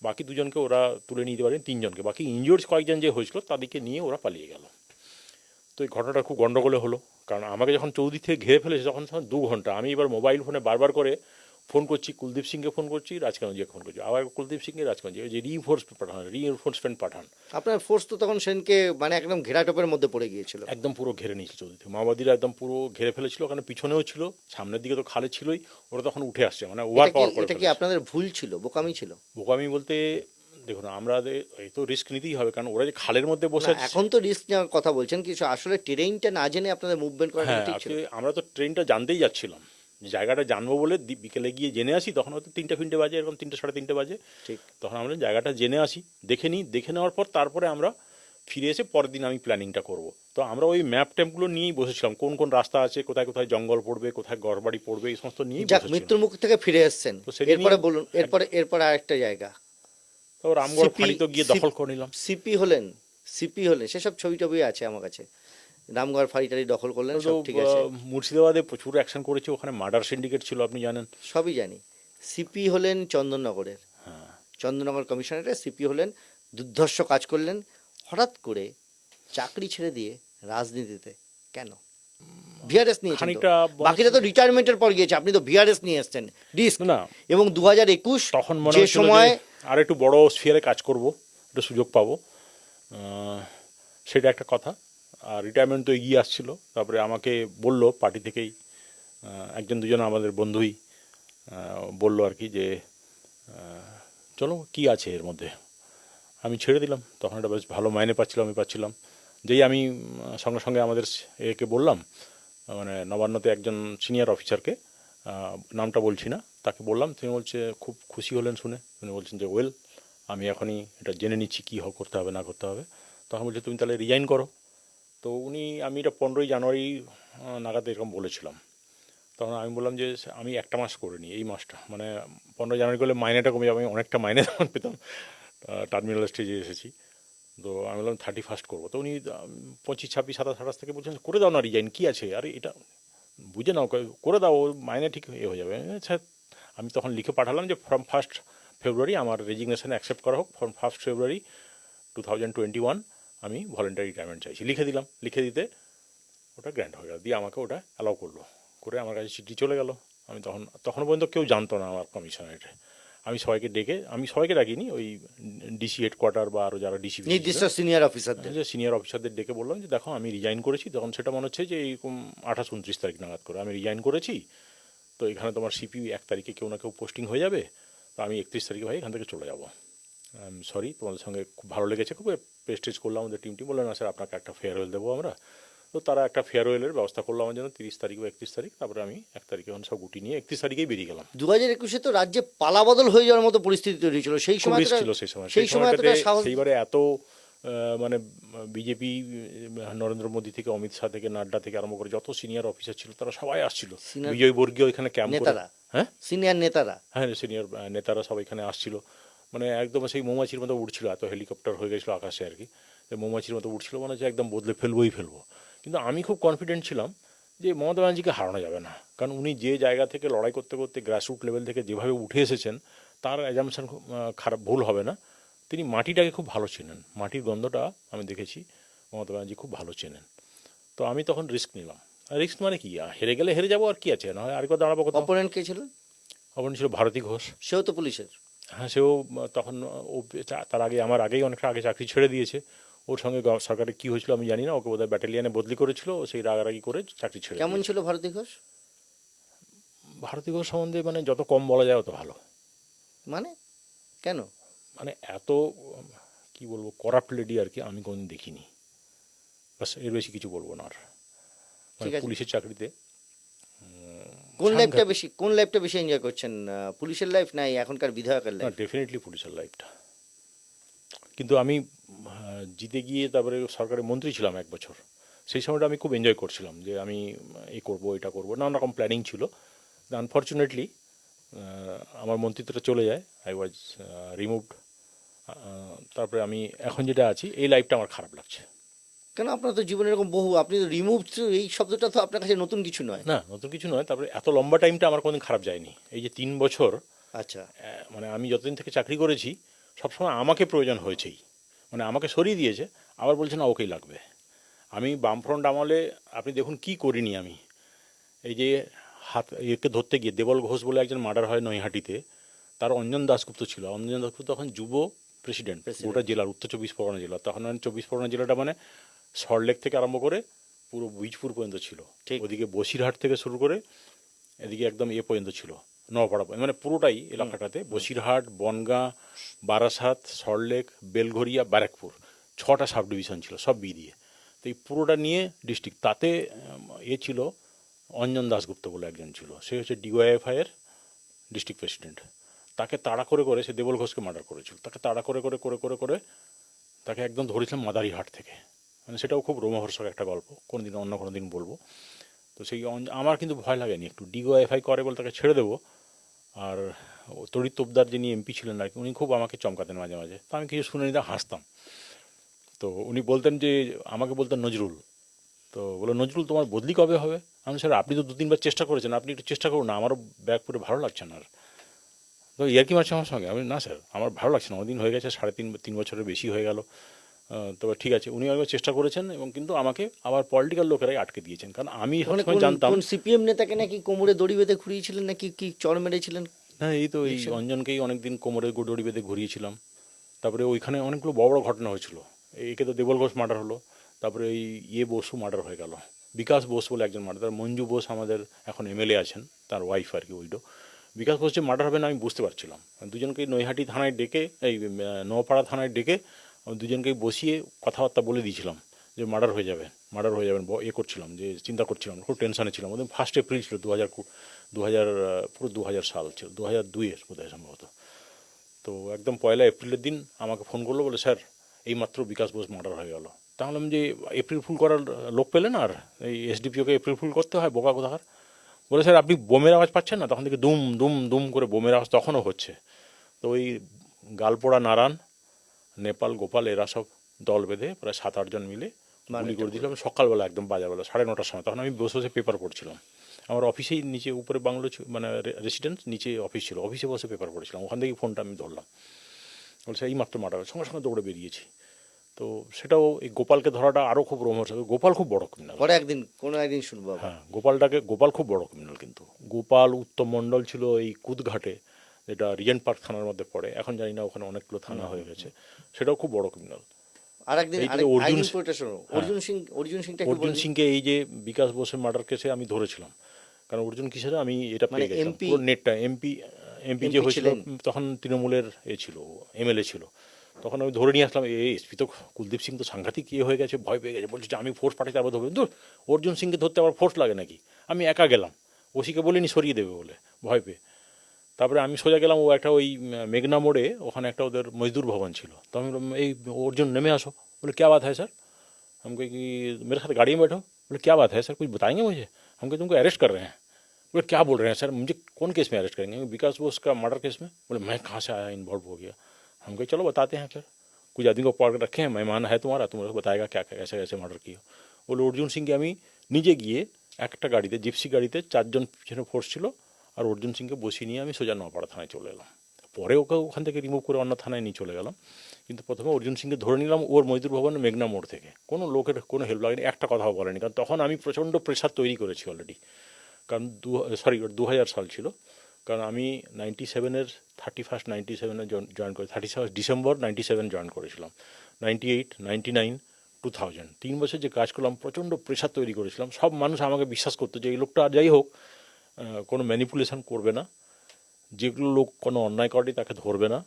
বাকি 2জনকে ওরা তুলে নিতে পারেন, 3 জনকে, বাকি ইনজুর্ড কয়েকজন যে হয়েছিল তাদেরকে নিয়ে ওরা পালিয়ে গেল। তো এই ঘটনাটা খুব গণ্ডগোলে হলো, কারণ আমাকে যখন চৌদি থেকে ঘিরে ফেলেছে তখন 2 ঘন্টা আমি এবার মোবাইল ফোনে বারবার করে ফোন করছি, কুলদীপ সিংকে ফোন করছি, রাজকানজিকে ফোন করছি, আবার কুলদীপ সিংকে, রাজকানজি, যে রিএনফোর্সমেন্ট পাঠান। আপনার ফোর্স তো তখন সেনকে মানে একদম ঘেরাটোপের মধ্যে পড়ে গিয়েছিল, একদম পুরো ঘিরে নিয়েছিল চৌদি থেকে, মাওবাদীরা একদম পুরো ঘিরে ফেলেছিল। ওখানে পিছনেও ছিল, সামনের দিকে তো খালে ছিলই, ওরা তখন উঠে আসছে, মানে ওভার পাওয়ার করে। এটা কি আপনাদের ভুল ছিল, বোকামি ছিল? বোকামি বলতে দেখুন, আমরা এই তো রিস্ক নিতেই হবে, কারণ ওরা যে খালের মধ্যে বসে আছে। এখন তো রিস্ক নেওয়ার কথা বলছেন, কিছু আসলে ট্রেনটা না জেনে আপনাদের মুভমেন্ট করা ঠিক ছিল? আমরা তো ট্রেনটা জানতেই যাচ্ছিলাম, জায়গাটা জানবো বলে বিকেলে গিয়ে জেনে আসি, তখন হয়তো 3টে বাজে, এরকম 3টে সাড়ে 3টে বাজে, ঠিক। তখন আমরা জায়গাটা জেনে আসি, দেখে নিই, দেখে নেওয়ার পর তারপরে আমরা ফিরে এসে পরের দিন আমি প্ল্যানিংটা করব। তো আমরা ওই ম্যাপ ট্যাপগুলো নিয়েই বসেছিলাম, কোন কোন রাস্তা আছে, কোথায় কোথায় জঙ্গল পড়বে, কোথায় ঘরবাড়ি পড়বে, এই সমস্ত নিয়েই বসেছিলাম। মৃত্যুর মুখ থেকে ফিরে এসেছেন, এরপরে বলুন, এরপরে আরেকটা জায়গা, তো রামগড় ফাঁড়ি তো গিয়ে দখল করে নিলাম। সিপি হলেন, সেসব ছবি টবি আছে আমার কাছে, রামগড় ফাঁড়িটারি দখল করলেন, সব ঠিক আছে। মুর্শিদাবাদে প্রচুর অ্যাকশন করেছে, ওখানে মার্ডার সিন্ডিকেট ছিল, আপনি জানেন। সবই জানি। সিপি হলেন চন্দননগরের, চন্দননগর কমিশনারে সিপি হলেন, দুর্ধর্ষ কাজ করলেন, হঠাৎ করে চাকরি ছেড়ে দিয়ে রাজনীতিতে কেন? ভিআরএস নিয়েছেন, বাকিরা তো রিটায়ারমেন্টের পর গিয়েছে, আপনি তো ভিআরএস নিয়ে এসেছেন, রিস্ক না। এবং 2021 তখন যে সময় আর একটু বড় স্ফিয়ারে কাজ করব, একটু সুযোগ পাবো, সেটা একটা কথা। আর রিটায়ারমেন্ট তো এগিয়ে আসছিল, তারপরে আমাকে বলল পার্টি থেকেই, 1-2জন আমাদের বন্ধুই বলল আর কি, যে চলো কি আছে এর মধ্যে, আমি ছেড়ে দিলাম। তখন একটা বেশ ভালো মাইনে পাচ্ছিলাম। যেই আমি সঙ্গে সঙ্গে আমাদের একে বললাম, মানে নবান্নতে একজন সিনিয়র অফিসারকে, নামটা বলছি না, তাকে বললাম, তিনি বলছে, খুব খুশি হলেন শুনে, উনি বলছেন যে ওয়েল, আমি এখনই এটা জেনে নিচ্ছি কী করতে হবে না করতে হবে। তখন বলছে তুমি তাহলে রিজাইন করো। তো আমি এটা 15ই জানুয়ারি নাগাদ এরকম বলেছিলাম। তখন আমি বললাম যে আমি একটা মাস করে নিই, এই মাসটা, মানে 15 জানুয়ারি করলে মাইনেটা কমে যাবে, আমি অনেকটা মাইনে তখন পেতাম, টার্মিনাল স্টেজে এসেছি। তো আমি বললাম 31 করবো। তো উনি 25, 26, 27, 28 থেকে বলছেন করে দাও না রিজাইন, কী আছে, আরে এটা বুঝে নাও, করে দাও, মাইনে ঠিক হয়ে যাবে। আচ্ছা, আমি তখন লিখে পাঠালাম যে ফ্রম 1 ফেব্রুয়ারি আমার রেজিগনেশন অ্যাকসেপ্ট করা হোক, ফ্রম 1 ফেব্রুয়ারি 2021 আমি ভলেন্টারি রিটায়ারমেন্ট চাইছি, লিখে দিলাম। লিখে দিতে ওটা গ্র্যান্ট হয়ে গেল, দিয়ে আমাকে ওটা অ্যালাউ করলো, করে আমার কাছে চিঠি চলে গেল। আমি তখন পর্যন্ত কেউ জানতো না আমার কমিশনারেটে। আমি সবাইকে ডাকিনি, ওই ডিসি হেডকোয়ার্টার বা আরও যারা ডিসি নির্দিষ্ট সিনিয়র অফিসারদের ডেকে বললাম যে দেখো আমি রিজাইন করেছি। তখন সেটা মনে হচ্ছে যে এইরকম 28-29 তারিখ নাগাদ করে আমি রিজাইন করেছি। তো এখানে তোমার সিপি 1 তারিখে কেউ না কেউ পোস্টিং হয়ে যাবে, তো আমি 31 তারিখে ভাই এখান থেকে চলে যাবো। সরি, তোমাদের সঙ্গে খুব ভালো লেগেছে, খুব প্রেস্টিজ করলাম আমাদের টিমটি। বললেন না স্যার আপনাকে একটা ফেয়ারওয়েল দেবো আমরা, তো তারা একটা ফেয়ারওয়েলের ব্যবস্থা করলো আমার জন্য 30 তারিখ বা 31 তারিখ, তারপরে আমি 1 তারিখে সব গুটি নিয়ে 31 তারিখেই বেরিয়ে গেলাম। 2021-এ তো রাজ্যে পালাবদল হয়ে যাওয়ার মতো পরিস্থিতি তৈরি হয়েছিল, সেই খুব সময় রিস্ক ছিল সেই সময়। সেই সময় সময়টাতে এতটা সাহস সেইবারে এত মানে বিজেপি, নরেন্দ্র মোদী থেকে অমিত শাহ থেকে নাড্ডা থেকে আরম্ভ করে যত সিনিয়র অফিসার ছিল তারা সবাই আসছিল। Senior বিজয় বর্গীয় এখানে ক্যাম্প করে, নেতারা, হ্যাঁ সিনিয়র নেতারা, হ্যাঁ সিনিয়র নেতারা সব এখানে আসছিল। মানে একদম সেই মৌমাছির মতো উঠছিল, এত হেলিকপ্টার হয়ে গেছিলো আকাশে আর কি, মৌমাছির মতো উঠছিল, মনে হচ্ছে একদম বদলে ফেলবো। কিন্তু আমি খুব কনফিডেন্ট ছিলাম যে মমতা ব্যানার্জিকে হারানো যাবে না, কারণ উনি যে জায়গা থেকে লড়াই করতে করতে গ্রাসরুট লেভেল থেকে যেভাবে উঠে এসেছেন তার অ্যাজাম্পশন খারাপ ভুল হবে না। তিনি মাটিটাকে খুব ভালো চেনেন, মাটির গন্ধটা আমি দেখেছি মমতা ব্যানার্জি খুব ভালো চেনেন। তো আমি তখন রিস্ক নিলাম। রিস্ক মানে কি, হেরে গেলে হেরে যাবো আর কি আছে, না হয় আরেকবার দাঁড়াবো কোথাও। অপোনেন্ট কে ছিল? অপন ছিল ভারতী ঘোষ। সেও তো পুলিশের। হ্যাঁ, সেও তখন ও তার আগে আমার আগেই অনেকটা আগে চাকরি ছেড়ে দিয়েছে। ওর সঙ্গে সরকারে কী হয়েছিল আমি জানি না, ওকে বোধহয় ব্যাটালিয়ানে বদলি করেছিল, ও সেই রাগারাগি করে চাকরি ছেড়ে কেমন দিয়েছে। ছিল ভারতী ঘোষ? ভারতী ঘোষ সম্বন্ধে মানে যত কম বলা যায় অত ভালো। মানে কেন? মানে এত কি বলবো, করাপ্ট লেডি আর কি আমি কোনোদিন দেখিনি। বাস, এর বেশি কিছু বলবো না আর। মানে ঠিক আছে। পুলিশের চাকরিতে কোন লাইফটা বেশি এনজয় করছেন, পুলিশের লাইফ নাই এখনকার বিধায়কের না, লাইফ? ডেফিনেটলি পুলিশের লাইফটা। কিন্তু আমি জিতে গিয়ে তারপরে সরকারের মন্ত্রী ছিলাম 1 বছর, সেই সময়টা আমি খুব এনজয় করছিলাম যে আমি এই করবো এটা করবো, নানান রকম প্ল্যানিং ছিল। আনফর্চুনেটলি আমার মন্ত্রিত্বটা চলে যায়, আই ওয়াজ রিমুভড। তারপরে আমি এখন যেটা আছি এই লাইফটা আমার খারাপ লাগছে। কেন? আপনার তো জীবনে এরকম বহু, আপনি তো রিমুভ, এই শব্দটা তো আপনার কাছে নতুন কিছু নয়। না, নতুন কিছু নয়। তারপরে এত লম্বা টাইমটা আমার কোনোদিন খারাপ যায়নি। এই যে 3 বছর, আচ্ছা, মানে আমি যতদিন থেকে চাকরি করেছি সবসময় আমাকে প্রয়োজন হয়েছেই, মানে আমাকে সরিয়ে দিয়েছে, আবার বলছে না ওকেই লাগবে। আমি বামফ্রন্ট আমলে আপনি দেখুন কি করিনি আমি। এই যে একে ধরতে গিয়ে দেবল ঘোষ বলে একজন মার্ডার হয় নৈহাটিতে, তার অঞ্জন দাশগুপ্ত ছিল। অঞ্জন দাশগুপ্ত তখন যুব প্রেসিডেন্ট গোটা জেলার, উত্তর 24 পরগনা জেলা। তখন 24 পরগনা জেলাটা মানে সল্টলেক থেকে আরম্ভ করে পুরো বীজপুর পর্যন্ত ছিল, ওদিকে বসিরহাট থেকে শুরু করে এদিকে একদম পর্যন্ত ছিল, নওপাড়া, মানে পুরোটাই এলাকাটাতে বসিরহাট, বনগাঁ, বারাসাত, সল্টলেক, বেলঘরিয়া, ব্যারাকপুর, 6টা সাব ডিভিশন ছিল সব দিয়ে। তো এই পুরোটা নিয়ে ডিস্ট্রিক্ট, তাতে ছিল অঞ্জন দাশগুপ্ত বলে একজন ছিল, সে হচ্ছে ডিওয়াইএফআই এর ডিস্ট্রিক্ট প্রেসিডেন্ট। তাকে তাড়া করে করে সে দেবল ঘোষকে মার্ডার করেছিল, তাকে তাড়া করে করে করে করে করে তাকে একদম ধরেছিলাম মাদারিহাট থেকে। মানে সেটাও খুব রোমহর্ষক একটা গল্প, অন্য কোনো দিন বলবো। তো সেই আমার কিন্তু ভয় লাগেনি একটু, ডিওয়াইএফআই করে বলে তাকে ছেড়ে দেবো। আর তড়িৎ তোপদার যিনি এমপি ছিলেন আর কি, উনি খুব আমাকে চমকাতেন মাঝে মাঝে, তো আমি কিছু শুনে নিতে হাসতাম। তো উনি বলতেন যে, আমাকে বলতেন নজরুল, তো বলো নজরুল তোমার বদলি কবে হবে? আমি স্যার আপনি তো 2-3 বার চেষ্টা করেছেন, আপনি একটু চেষ্টা করুন না, আমারও ব্যারাকপুরে ভালো লাগছে না। আর তো ইয়ার্কি মারছে আমার সঙ্গে। আমি না স্যার আমার ভালো লাগছে না, অনেকদিন হয়ে গেছে, 3.5 বছরের বেশি হয়ে গেল। তবে ঠিক আছে, উনি একবার চেষ্টা করেছেন এবং কিন্তু আমাকে আবার পলিটিক্যাল লোকেরাই আটকে দিয়েছেন, কারণ আমি সবসময় জানতাম। কোন সিপিএম নেতাকে নাকি কোমরে দড়ি বেঁধে ঘুরিয়েছিলেন, নাকি কি চড় মেরেছিলেন? হ্যাঁ, এই তো এই অঞ্জনকেই অনেকদিন কোমরে দড়ি বেঁধে ঘুরিয়েছিলাম। তারপরে ওইখানে অনেকগুলো বড় বড় ঘটনা হয়েছিল। একে তো দেবল ঘোষ মার্ডার হলো, তারপরে এই বসু মার্ডার হয়ে গেল, বিকাশ বোস বলে একজন মার্ডার, তার মঞ্জু বোস আমাদের এখন এমএলএ আছেন, তার ওয়াইফ আর কি উইডো। বিকাশ বোস যে মার্ডার হবে না আমি বুঝতে পারছিলাম। দুজনকেই নৈহাটি থানায় ডেকে, এই নওপাড়া থানায় ডেকে দুজনকেই বসিয়ে কথাবার্তা বলে দিয়েছিলাম যে মার্ডার হয়ে যাবেন করছিলাম, যে চিন্তা করছিলাম, খুব টেনশনে ছিলাম। ওদের 1 এপ্রিল ছিল 2000 পুরো 2000 সাল ছিল, 2002-এর বোধহয় সম্ভবত। তো একদম 1 এপ্রিলের দিন আমাকে ফোন করলো, বলে স্যার এইমাত্র বিকাশ বোস মার্ডার হয়ে গেল। তাহলে যে এপ্রিল ফুল করার লোক পেলেন, আর এই এসডিপিওকে এপ্রিল ফুল করতে হয়, বোকা কোথাকার। বলে স্যার আপনি বোমের আওয়াজ পাচ্ছেন না? তখন থেকে দুম দুম দুম করে বোমের আওয়াজ তখনও হচ্ছে। তো ওই গালপোড়া, নারায়ণ, নেপাল, গোপাল এরা সব দল বেঁধে প্রায় 7-8 জন মিলে গুলি করে দিলাম সকালবেলা, একদম বাজারবেলা 9:30টার সময়। তখন আমি বসে বসে পেপার পড়ছিলাম। আমার অফিসেই নিচে, উপরে বাংলো মানে রেসিডেন্স, নিচে অফিস ছিল, অফিসে বসে পেপার পড়ছিলাম। ওখান থেকেই ফোনটা আমি ধরলাম, বলছে এই মাত্র মার্ডার, সঙ্গে সঙ্গে দৌড়ে বেরিয়েছি। তো সেটাও এই গোপালকে ধরাটা আরও খুব রোমহর্ষক। গোপাল খুব বড় ক্রিমিনাল, পরে কোনো একদিন শুনবো। হ্যাঁ, গোপাল খুব বড় ক্রিমিনাল। কিন্তু গোপাল উত্তম মণ্ডল ছিল এই কুদঘাটে, যেটা রিজেন্ট পার্ক থানার মধ্যে পড়ে, এখন জানি না ওখানে অনেকগুলো থানা হয়ে গেছে, সেটাও খুব বড় ক্রিমিনাল। অর্জুন সিংকে এই যে বিকাশ বোসের মার্ডার কেসে আমি ধরেছিলাম, কারণ অর্জুন কিসের আমি এটা পেয়ে গেছিলাম পুরো নেটটা। এমপি যে হয়েছিল তখন তৃণমূলের ছিল, এমএলএ ছিল, তখন আমি ধরে নিয়ে আসলাম, এসপি তো কুলদীপ সিং তো সাংঘাতিক ইয়ে হয়ে গেছে, ভয় পেয়ে গেছে, বলছে যে আমি ফোর্স পাঠাতে আবার ধরবে। দূর, অর্জুন সিংকে ধরতে আবার ফোর্স লাগে নাকি? আমি একা গেলাম, ওসিকে বলিনি সরিয়ে দেবে বলে, ভয় পেয়ে। তারপরে আমি সোজা গেলাম, ও একটা ওই মেঘনা মোড়ে ওখানে একটা ওদের মজদুর ভবন ছিল। তো আমি বললাম, এই অর্জুন নেমে আসো। বলে क्या बात है सर? हम कहे कि मेरे साथ गाड़ी में बैठो। बोले क्या बात है सर, कुछ बताएंगे मुझे? हम कहे तुमको अरेस्ट कर रहे हैं। बोले क्या बोल रहे हैं सर, मुझे कौन केस में अरेस्ट करेंगे? विकास वो उसका मर्डर केस में। बोले मैं कहाँ से आया इन्वॉल्व हो गया? हम कहे चलो बताते हैं फिर, कुछ आदमी को पकड़ के रखे हैं, मेहमान है तुम्हारा, तुम्हारे बताएगा क्या क्या कैसे कैसे मर्डर किया। बोले অর্জুন সিংকে আমি নিজে গিয়ে একটা গাড়িতে, জিপসি গাড়িতে 4 জন পিছনে ফোর্স ছিল, আর অর্জুন সিংকে বসিয়ে নিয়ে আমি সোজা নোয়াপাড়া থানায় চলে এলাম। পরে ওকে ওখান থেকে রিমুভ করে অন্য থানায় নিয়ে চলে গেলাম। কিন্তু প্রথমে অর্জুন সিংকে ধরে নিলাম ওর মজদুর ভবনের মেঘনা মোড় থেকে। কোনো লোকের কোনো হেল্প লাগেনি, একটা কথাও বলেনি, কারণ তখন আমি প্রচণ্ড প্রেশার তৈরি করেছি অলরেডি। কারণ 2000 সাল ছিল, কারণ আমি 97-এর 31 97-এ জয়েন করি, 31 ডিসেম্বর 97 জয়েন করেছিলাম। 98, 99, 2000 3 বছর যে কাজ করলাম, প্রচণ্ড প্রেশার তৈরি করেছিলাম। সব মানুষ আমাকে বিশ্বাস করতো যে এই লোকটা আর যাই হোক কোনো ম্যানিপুলেশন করবে না, যেগুলো লোক কোনো অন্যায় করেনি তাকে ধরবে না,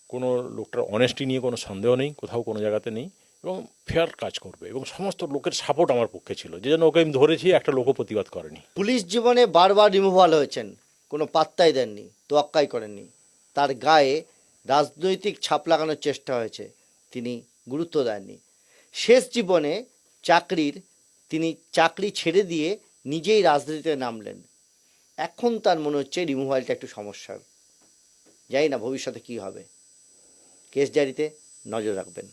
কোনো লোকটার অনেস্টি নিয়ে কোনো সন্দেহ নেই, কোথাও কোনো জায়গাতে নেই, এবং ফেয়ার কাজ করবে, এবং সমস্ত লোকের সাপোর্ট আমার পক্ষে ছিল, যে জন্য ওকে আমি ধরেছি, একটা লোকও প্রতিবাদ করেনি। পুলিশ জীবনে বারবার রিমুভাল হয়েছেন, কোনো পাত্তাই দেননি, তোয়াক্কাই করেননি। তার গায়ে রাজনৈতিক ছাপ লাগানোর চেষ্টা হয়েছে, তিনি গুরুত্ব দেননি। শেষ জীবনে তিনি চাকরি ছেড়ে দিয়ে নিজেই রাজনীতিতে নামলেন। এখন তার মনে হচ্ছে রিমুভালটা একটু সমস্যার। জানি না ভবিষ্যতে কী হবে। কেস ডায়েরিতে নজর রাখবেন।